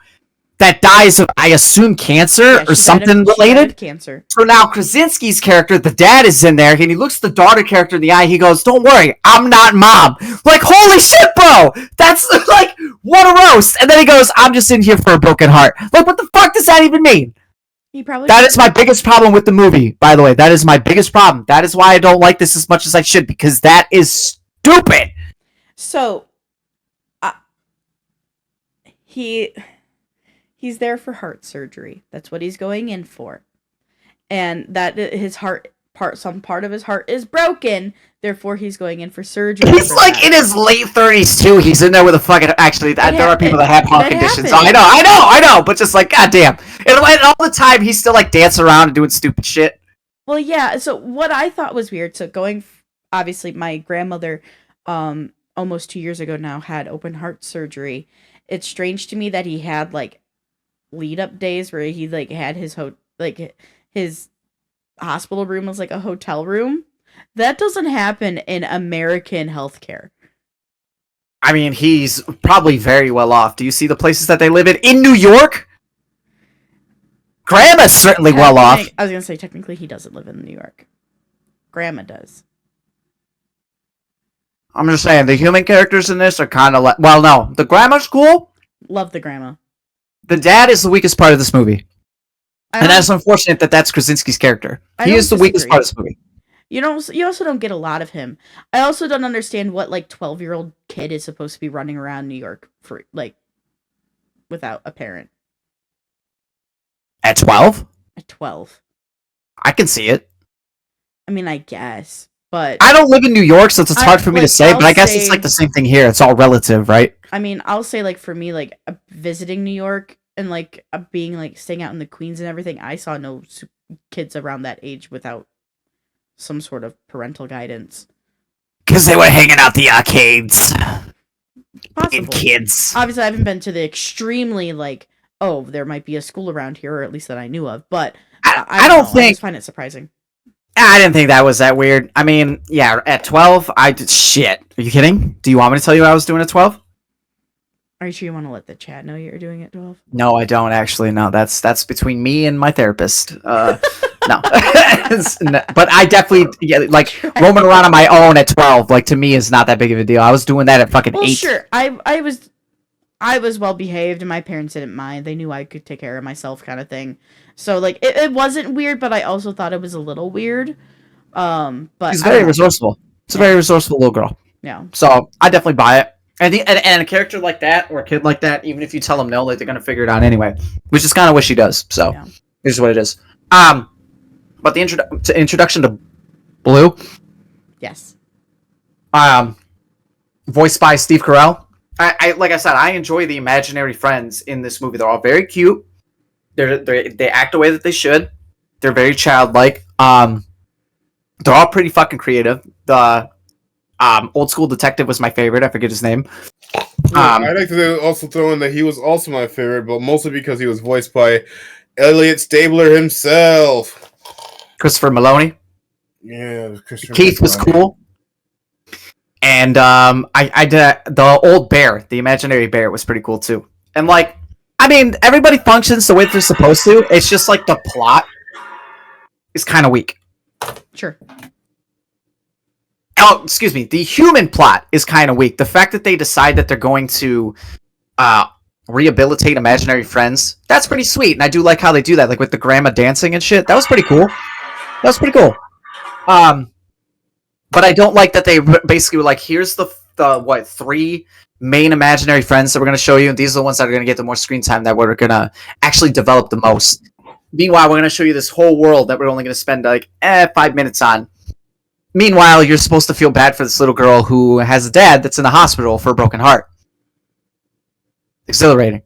that dies of, I assume, cancer or something related. Cancer. So now Krasinski's character, the dad, is in there, and he looks the daughter character in the eye. He goes, "Don't worry, I'm not mom." Like, holy shit, bro! That's like, what a roast! And then he goes, "I'm just in here for a broken heart." Like, what the fuck does that even mean? That is my biggest problem with the movie, by the way. That is my biggest problem. That is why I don't like this as much as I should, because that is stupid. So, he's there for heart surgery. That's what he's going in for. And that his some part of his heart is broken. Therefore, he's going in for surgery. He's like in his late 30s too. He's in there with a fucking. Actually, there are people that have heart conditions. I know. But just like, goddamn, and all the time he's still like dancing around and doing stupid shit. Well, yeah. So what I thought was weird. So obviously, my grandmother, almost 2 years ago now, had open heart surgery. It's strange to me that he had like lead up days where he like had his his hospital room was like a hotel room. That doesn't happen in American healthcare. I mean, he's probably very well off. Do you see the places that they live in New York? Grandma's certainly well off. I was gonna say technically he doesn't live in New York. Grandma does. I'm just saying the human characters in this are kind of like. Well, no, the grandma's cool. Love the grandma. The dad is the weakest part of this movie. And that's unfortunate that that's Krasinski's character. He is the weakest part of this movie. You also don't get a lot of him. I also don't understand what like 12-year-old kid is supposed to be running around New York for like without a parent. At 12? At 12. I can see it. I mean, I guess, but I don't live in New York, so it's hard for me to say, but I guess it's like the same thing here. It's all relative, right? I mean, I'll say like for me, like visiting New York and like being like staying out in the Queens and everything, I saw no kids around that age without some sort of parental guidance. Because they were hanging out the arcades. Possibly. Kids. Obviously, I haven't been to the extremely like, oh, there might be a school around here, or at least that I knew of. But I don't think. I just find it surprising. I didn't think that was that weird. I mean, yeah, at 12, I did shit. Are you kidding? Do you want me to tell you what I was doing at 12? Are you sure you want to let the chat know you're doing it at 12? No, I don't actually. No, that's between me and my therapist. No. But I definitely like roaming around on my own at 12. Like to me is not that big of a deal. I was doing that at fucking 8. Sure. I was well behaved and my parents didn't mind. They knew I could take care of myself, kind of thing. So like it wasn't weird, but I also thought it was a little weird. But she's very resourceful. It's a very resourceful little girl. Yeah. So I definitely buy it. And a character like that or a kid like that, even if you tell them no, like they're gonna figure it out anyway. Which is kind of what she does. So here's what it is. But the introduction to Blue. Yes. Voiced by Steve Carell. I like I said, I enjoy the imaginary friends in this movie. They're all very cute. They act the way that they should. They're very childlike. They're all pretty fucking creative. The old school detective was my favorite. I forget his name. I'd like to also throw in that he was also my favorite, but mostly because he was voiced by Elliot Stabler himself. Christopher Maloney. Yeah, Christopher Keith was cool. And I did the old bear, the imaginary bear, was pretty cool too. And like, I mean, everybody functions the way they're supposed to. It's just like the plot is kind of weak. Sure. Oh, excuse me. The human plot is kind of weak. The fact that they decide that they're going to rehabilitate imaginary friends, that's pretty sweet. And I do like how they do that, like with the grandma dancing and shit. That was pretty cool. But I don't like that they basically were like, here's the 3 main imaginary friends that we're going to show you, and these are the ones that are going to get the more screen time that we're going to actually develop the most. Meanwhile, we're going to show you this whole world that we're only going to spend like 5 minutes on. Meanwhile, you're supposed to feel bad for this little girl who has a dad that's in the hospital for a broken heart. Exhilarating.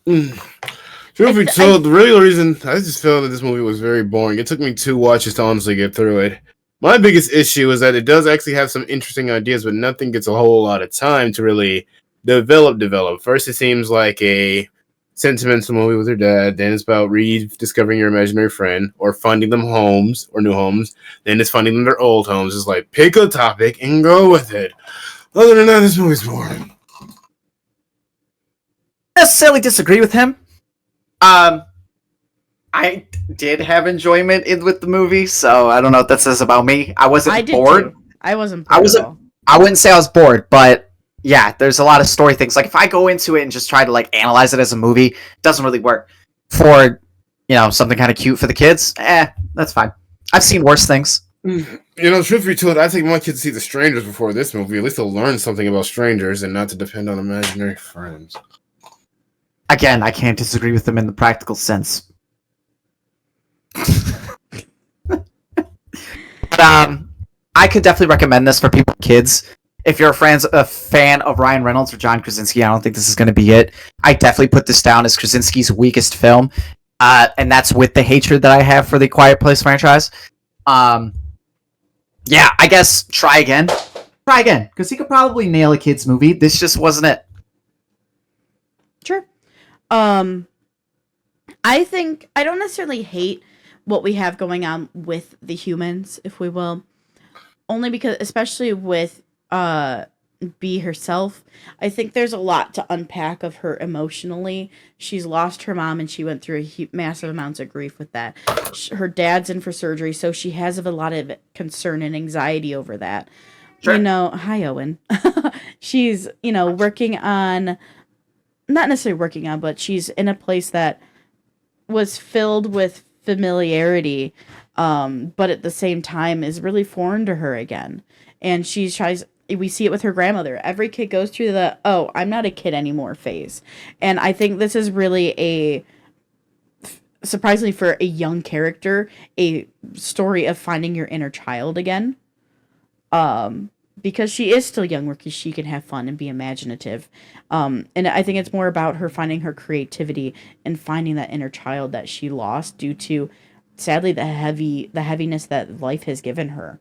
Truth be told, the real reason I just felt that this movie was very boring. It took me 2 watches to honestly get through it. My biggest issue is that it does actually have some interesting ideas, but nothing gets a whole lot of time to really develop. First, it seems like a sentimental movie with your dad. Then it's about rediscovering your imaginary friend or finding them homes or new homes. Then it's finding them their old homes. It's like, pick a topic and go with it. Other than that, this movie's boring. Necessarily disagree with him. I did have enjoyment with the movie, so I don't know what that says about me. I wasn't bored. Too. I wasn't bored at all. I wouldn't say I was bored, but yeah, there's a lot of story things. Like if I go into it and just try to like analyze it as a movie, it doesn't really work. For, something kind of cute for the kids, that's fine. I've seen worse things. Truth be told, I think my kids see The Strangers before this movie. At least they'll learn something about strangers and not to depend on imaginary friends. Again, I can't disagree with them in the practical sense. But I could definitely recommend this for people, kids. If you're a fan of Ryan Reynolds or John Krasinski, I don't think this is going to be it. I definitely put this down as Krasinski's weakest film, and that's with the hatred that I have for the Quiet Place franchise. Yeah, I guess try again, because he could probably nail a kids movie. This just wasn't it. Sure. I think I don't necessarily hate what we have going on with the humans, if we will, only because, especially with Bee herself, I think there's a lot to unpack of her emotionally. She's lost her mom and she went through massive amounts of grief with that. Her dad's in for surgery, so she has a lot of concern and anxiety over that. Sure. Hi Owen. She's, working on, not necessarily working on, but she's in a place that was filled with familiarity, but at the same time is really foreign to her again. And we see it with her grandmother. Every kid goes through the, oh, I'm not a kid anymore phase. And I think this is really surprisingly for a young character, a story of finding your inner child again. Because she is still young, where she can have fun and be imaginative. And I think it's more about her finding her creativity and finding that inner child that she lost due to, sadly, the heaviness that life has given her.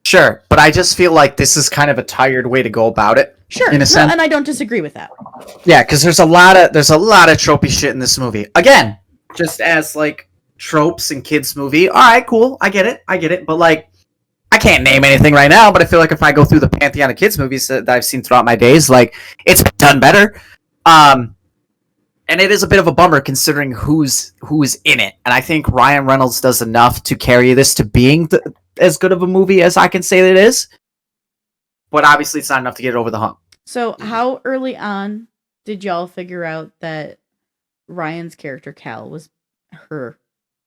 Sure, but I just feel like this is kind of a tired way to go about it. Sure, in a sense. and I don't disagree with that. Yeah, because there's a lot of tropey shit in this movie. Again, just as like tropes in kids' movie. All right, cool, I get it. But like, I can't name anything right now, but I feel like if I go through the pantheon of kids movies that I've seen throughout my days, like, it's done better. And it is a bit of a bummer considering who's in it. And I think Ryan Reynolds does enough to carry this to being as good of a movie as I can say that it is. But obviously it's not enough to get it over the hump. So how early on did y'all figure out that Ryan's character, Cal, was her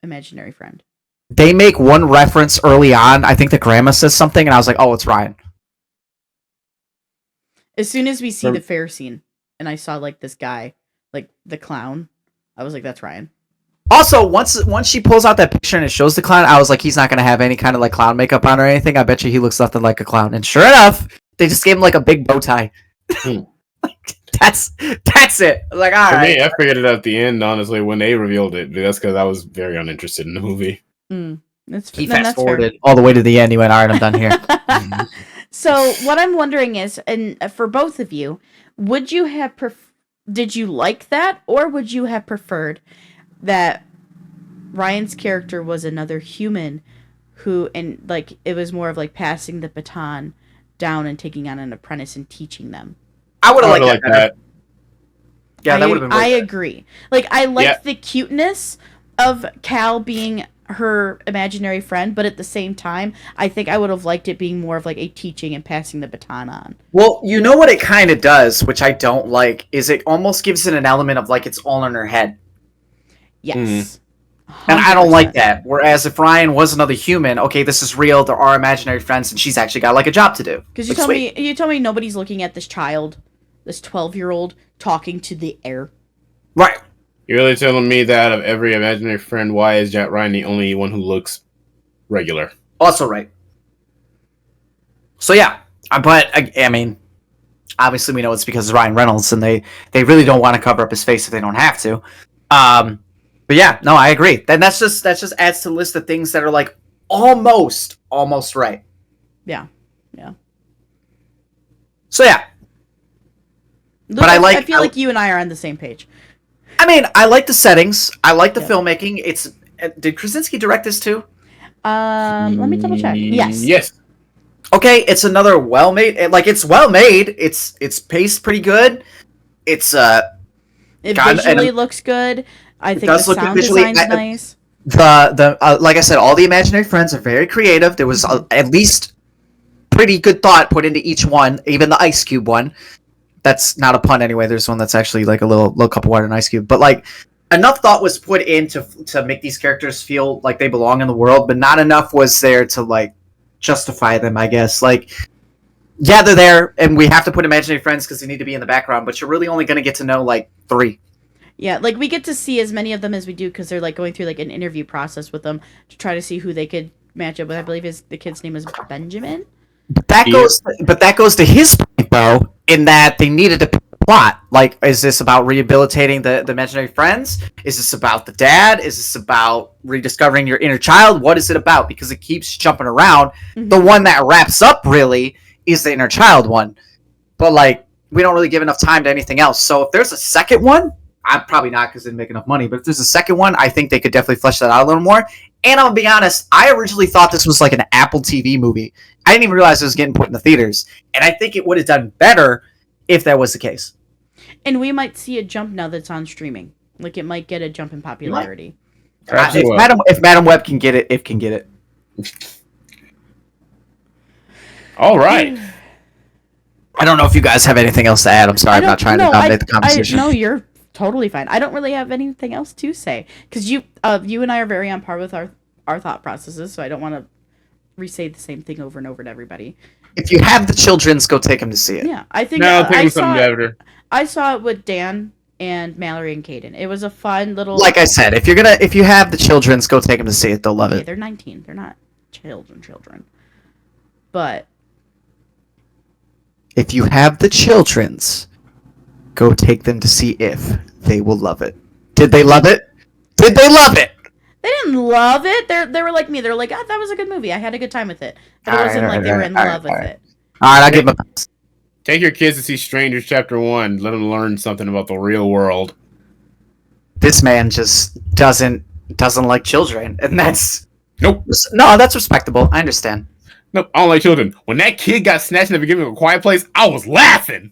imaginary friend? They make one reference early on. I think the grandma says something, and I was like, oh, it's Ryan. As soon as we see the fair scene, and I saw, like, this guy, like, the clown, I was like, that's Ryan. Also, once she pulls out that picture and it shows the clown, I was like, he's not going to have any kind of, like, clown makeup on or anything. I bet you he looks nothing like a clown. And sure enough, they just gave him, like, a big bow tie. That's it. I was like, all right. For me, I figured it out at the end, honestly, when they revealed it. That's because I was very uninterested in the movie. He fast-forwarded all the way to the end. He went, all right, I'm done here. So what I'm wondering is, and for both of you, would you have did you like that, or would you have preferred that Ryan's character was another human who, and like, it was more of like passing the baton down and taking on an apprentice and teaching them? I would have liked that. Yeah, that would have been. I Really agree. Like I like Yeah. the cuteness of Cal being her imaginary friend, but at the same time, I think I would have liked it being more of like a teaching and passing the baton on. Well, you know what it kind of does, which I don't like, is it almost gives it an element of like it's all in her head. Yes. And I don't like 100%. that. Whereas if Ryan was another human, okay, this is real, there are imaginary friends, and she's actually got like a job to do. Because Like, you told me nobody's looking at this child, this 12-year-old talking to the air. Right. You're really telling me that of every imaginary friend, why is Jack Ryan the only one who looks regular? Also right. So yeah, but I mean, obviously we know it's because of Ryan Reynolds, and they really don't want to cover up his face if they don't have to. But yeah, no, I agree. Then that's just adds to the list of things that are like almost right. Yeah. So yeah, But I feel like you and I are on the same page. I mean, I like the settings. I like the filmmaking. It's did Krasinski direct this too? Let me double check. Yes. Yes. Okay, it's another well-made. Like it's well-made. It's paced pretty good. It's It God, visually looks good. I think the does look good sound visually. design's nice. the like I said, all the imaginary friends are very creative. There was at least pretty good thought put into each one, even the Ice Cube one. That's not a pun anyway. There's one that's actually like a little cup of water and Ice Cube, but like enough thought was put in to make these characters feel like they belong in the world, but not enough was there to like justify them, I guess. Like, yeah, they're there, and we have to put imaginary friends because they need to be in the background, but you're really only going to get to know like 3. Yeah, like we get to see as many of them as we do because they're like going through like an interview process with them to try to see who they could match up with. I believe the kid's name is Benjamin. But that goes to his point, though, in that they needed a plot. Like, is this about rehabilitating the imaginary friends? Is this about the dad? Is this about rediscovering your inner child? What is it about? Because it keeps jumping around. Mm-hmm. The one that wraps up really is the inner child one. But like, we don't really give enough time to anything else. So if there's a second one, I'm probably not because it didn't make enough money. But if there's a second one, I think they could definitely flesh that out a little more. And I'm gonna be honest, I originally thought this was like an Apple TV movie. I didn't even realize it was getting put in the theaters. And I think it would have done better if that was the case. And we might see a jump now that's on streaming. Like it might get a jump in popularity. If Madam Web can get it, if can get it. All right. I don't know if you guys have anything else to add. I'm sorry, I'm not trying to dominate the conversation. No, you're totally fine. I don't really have anything else to say because you and I are very on par with our thought processes. So I don't want to re-say the same thing over and over to everybody. If you have the children's, go take them to see it. Yeah, I think I saw it with Dan and Mallory and Caden. It was a fun little. Like I said, if you have the children's, go take them to see it. They'll love it. They're 19. They're not children. But if you have the children's, go take them to see If. They will love it. Did they love it? Did they love it? They didn't love it. They were like me. They're like, oh, that was a good movie. I had a good time with it. But it wasn't like they were in love with it. All right, I'll give them a pass. Take your kids to see Strangers Chapter 1. Let them learn something about the real world. This man just doesn't like children, and that's Nope. No, that's respectable. I understand. Nope, I don't like children. When that kid got snatched in the beginning of A Quiet Place, I was laughing.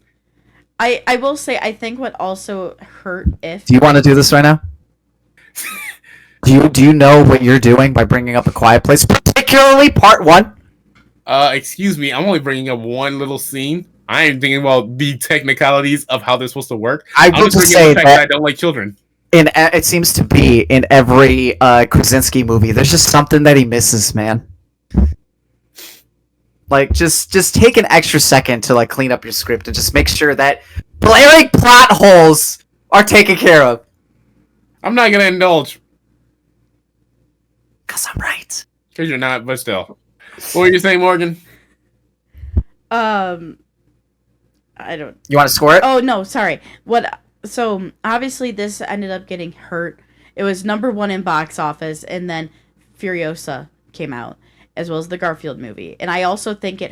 I will say, I think what also hurt If... Do you want to do this right now? Do you know what you're doing by bringing up A Quiet Place, particularly part 1? Excuse me, I'm only bringing up one little scene. I ain't thinking about the technicalities of how they're supposed to work. I will just say that I don't like children. It seems to be in every Krasinski movie. There's just something that he misses, man. Like, just take an extra second to like clean up your script and just make sure that blaring plot holes are taken care of. I'm not gonna indulge. 'Cause I'm right. Because you're not, but still. What were you saying, Morgan? I don't... You want to score it? Oh, no, sorry. So, obviously, this ended up getting hurt. It was number 1 in box office, and then Furiosa came out, as well as the Garfield movie. And I also think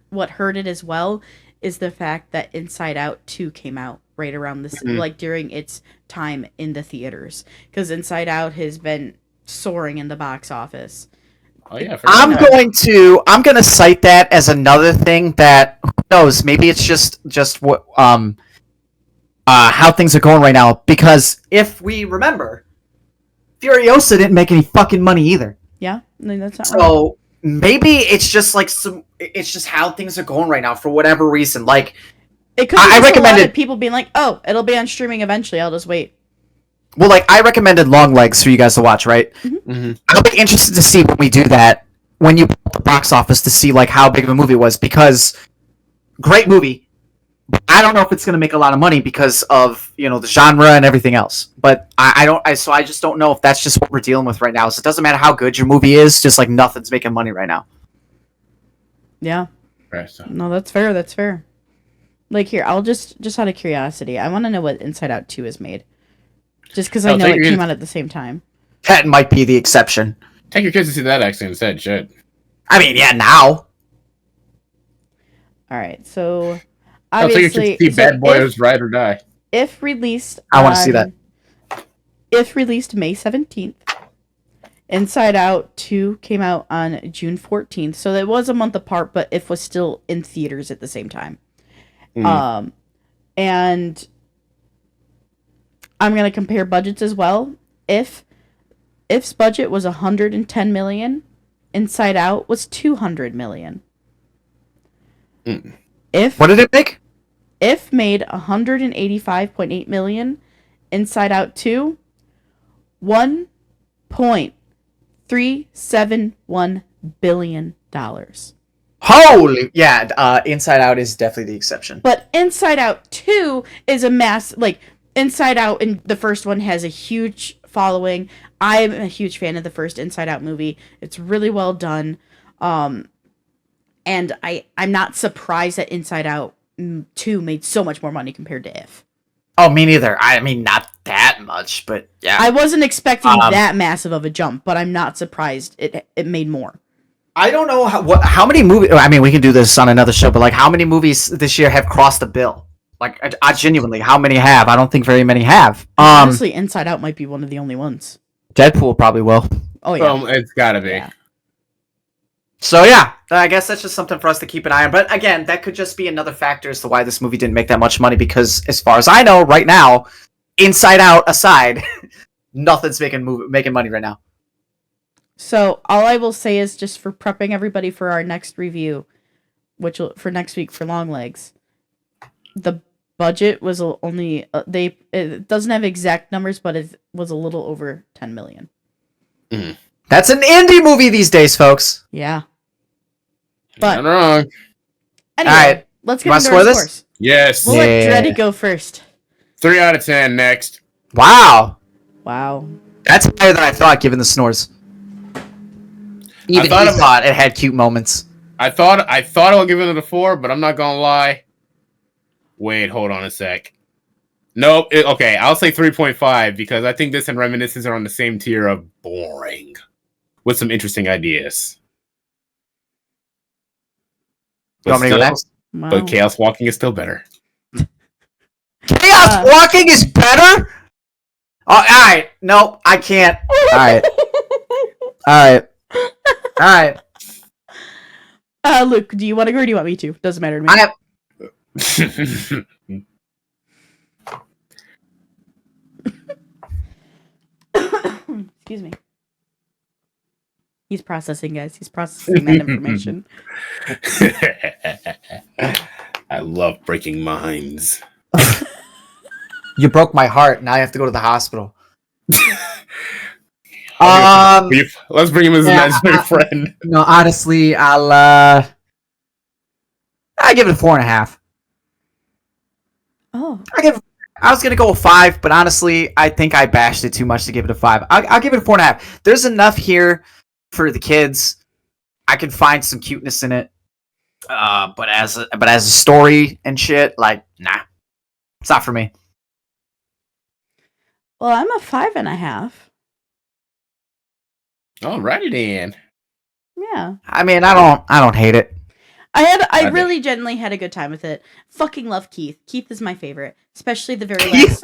what hurt it as well is the fact that Inside Out 2 came out right around this, like during its time in the theaters. Because Inside Out has been soaring in the box office. Oh yeah, I'm gonna cite that as another thing that, who knows, maybe it's just what how things are going right now. Because if we remember, Furiosa didn't make any fucking money either. Yeah, no, that's not wrong. So maybe it's just like it's just how things are going right now for whatever reason. Like, It could be I just a lot recommended- of people being like, "Oh, it'll be on streaming eventually. I'll just wait." well, like I recommended Long Legs for you guys to watch, right? Mm-hmm. I'll be interested to see when we do that, when you put the box office to see like how big of a movie it was, because great movie. But I don't know if it's gonna make a lot of money because of the genre and everything else. But so I just don't know if that's just what we're dealing with right now. So it doesn't matter how good your movie is, just like nothing's making money right now. Yeah. Right, so. No, that's fair. That's fair. Like here, I'll just out of curiosity, I want to know what Inside Out 2 is made. Just because I know it came out at the same time. That might be the exception. Take your kids to see that actually instead. Shit. I mean, yeah, now. All right, so I'll take your kids obviously, to see Bad Boys Ride or Die. if released, I want to see that. If released May 17th, Inside Out 2 came out on June 14th, so it was a month apart, but If was still in theaters at the same time. Mm. And I'm gonna compare budgets as well. If's budget was 110 million, Inside Out was 200 million. Mm. What did it make? If made 185.8 million, Inside Out 2 $1.371 billion. Holy, yeah. Inside Out is definitely the exception. But Inside Out 2 is a Inside Out, and the first one has a huge following. I'm a huge fan of the first Inside Out movie. It's really well done. And I'm not surprised that Inside Out 2 made so much more money compared to If. Oh, me neither. I mean, not that much, but yeah. I wasn't expecting that massive of a jump, but I'm not surprised it made more. I don't know how many movies. I mean, we can do this on another show, but like, how many movies this year have crossed the bill? Like, I genuinely, how many have? I don't think very many have. Honestly, Inside Out might be one of the only ones. Deadpool probably will. Oh yeah, It's gotta be. Yeah. So yeah, I guess that's just something for us to keep an eye on. But again, that could just be another factor as to why this movie didn't make that much money. Because as far as I know, right now, Inside Out aside, nothing's making money right now. So all I will say is, just for prepping everybody for our next review, for next week for Long Legs, the budget was only it doesn't have exact numbers, but it was a little over 10 million. Mm. That's an indie movie these days, folks. Yeah. But Not wrong. anyway, All right. let's You get wanna into score our this? scores. Yes. We'll let Dreddy go first. 3 out of 10 next. Wow, Wow. that's higher than I thought, given the snores. Even thought he of- thought it had cute moments. I thought I would give it a 4, but I'm not gonna lie. Wait, hold on a sec. Nope. Okay, I'll say 3.5 because I think this and Reminiscence are on the same tier of boring, with some interesting ideas. You want me to go next? Wow. But Chaos Walking is still better. Chaos Walking is better? Oh, alright. Nope, I can't. Alright. Alright. Alright. Luke, do you want to go or do you want me to? Doesn't matter to me. I have. Excuse me. He's processing, guys. He's processing that information. I love breaking minds. You broke my heart. Now I have to go to the hospital. Let's bring him as an imaginary friend. No, honestly, I give it a 4.5. Oh. I was gonna go with 5, but honestly, I think I bashed it too much to give it a 5. I'll give it a 4.5. There's enough here for the kids. I can find some cuteness in it. But as a story and shit, like, nah, it's not for me. Well, I'm a 5.5. Alrighty then. Yeah. I mean, I don't hate it. I really genuinely had a good time with it. Fucking love Keith. Keith is my favorite, especially the very last.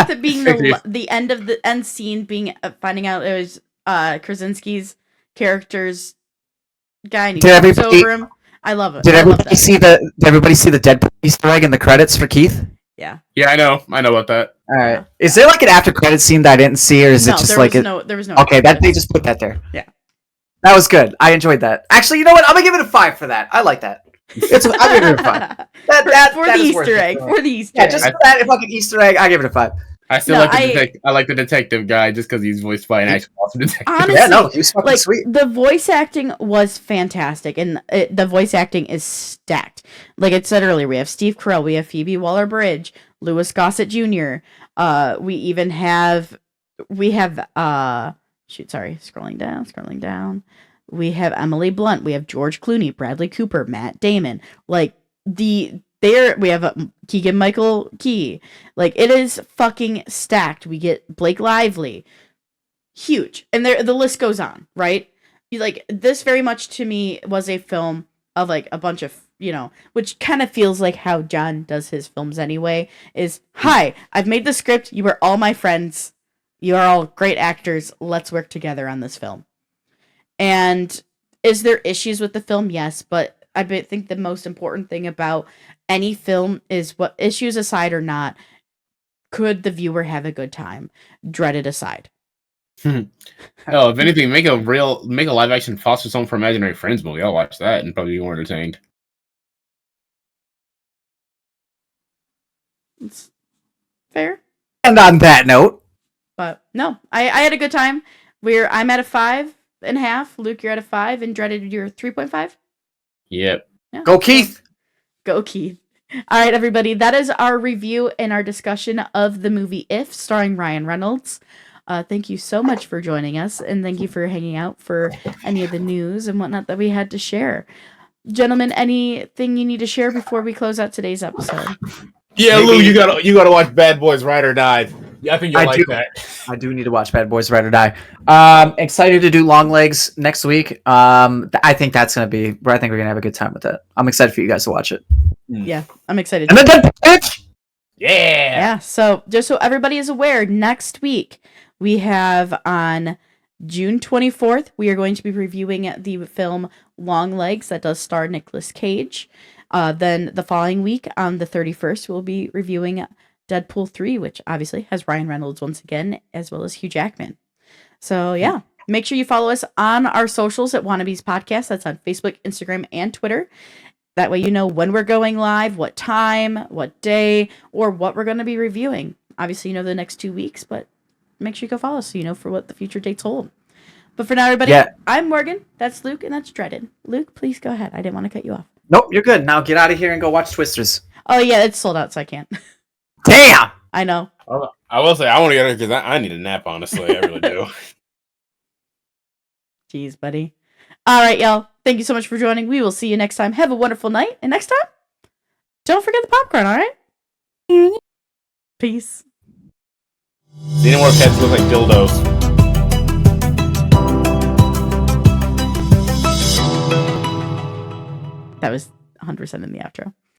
Keith being the end of the end scene, being finding out it was Krasinski's character's guy, and he jumps over him. I love it. Did everybody see the Deadpool Easter egg in the credits for Keith? Yeah. Yeah, I know about that. All right. Yeah. Is there like an after credit scene that I didn't see, or is it just there like was it? there was no. Okay, that they credits. just put that there. Yeah. That was good. I enjoyed that. Actually, you know what? I'm gonna give it a 5 for that. I like that. I'm giving it a 5. For the Easter egg. For the Easter Yeah, egg. just for that fucking Easter egg, I give it a 5. I still No, I like the detective guy just because he's voiced by an actual awesome detective. Honestly, Yeah, no, he was fucking like sweet. the voice acting was fantastic, and the voice acting is stacked. Like I said earlier, we have Steve Carell, we have Phoebe Waller-Bridge, Louis Gossett Jr. We even have scrolling down. We have Emily Blunt, we have George Clooney, Bradley Cooper, Matt Damon. Like we have Keegan Michael Key. Like it is fucking stacked. We get Blake Lively. Huge. And the list goes on, right? Like this very much to me was a film of like a bunch of, which kind of feels like how John does his films anyway, is, hi, I've made the script, you are all my friends, you are all great actors, let's work together on this film. And is there issues with the film? Yes, but I think the most important thing about any film is, what issues aside or not, could the viewer have a good time? Dreaded aside. Oh, if anything, make a live action Foster Home for Imaginary Friends movie. I'll watch that and probably be more entertained. It's fair. And on that note, but no, I had a good time. I'm at a 5.5. Luke, you're at a 5, and Dreaded, you're 3.5. Yep. Yeah. go Keith. Go Keith. All right, everybody. That is our review and our discussion of the movie If, starring Ryan Reynolds. Thank you so much for joining us, and thank you for hanging out for any of the news and whatnot that we had to share. Gentlemen, anything you need to share before we close out today's episode? Yeah, Lou, you gotta watch Bad Boys Ride or Die. Yeah, I think you'll like that. I do need to watch Bad Boys Ride or Die. Excited to do Long Legs next week. I think that's gonna be. I think we're gonna have a good time with that. I'm excited for you guys to watch it. Yeah, I'm excited. And then bitch. Yeah. So just so everybody is aware, next week we have on June 24th, we are going to be reviewing the film Long Legs that does star Nicolas Cage. Then the following week, on the 31st, we'll be reviewing Deadpool 3, which obviously has Ryan Reynolds once again, as well as Hugh Jackman. So yeah, make sure you follow us on our socials at Wannabes Podcast. That's on Facebook, Instagram, and Twitter. That way you know when we're going live, what time, what day, or what we're going to be reviewing. Obviously, you know the next 2 weeks, but make sure you go follow us so you know for what the future dates hold. But for now, everybody, I'm Morgan. That's Luke, and that's Dreaded. Luke, please go ahead. I didn't want to cut you off. Nope, you're good. Now get out of here and go watch Twisters. Oh, yeah, it's sold out, so I can't. Damn! I know. I will say I want to get it because I need a nap, honestly. I really do. Jeez, buddy. All right, y'all. Thank you so much for joining. We will see you next time. Have a wonderful night. And next time, don't forget the popcorn, all right? Peace. Any more pets look like dildos. That was 100% in the outro.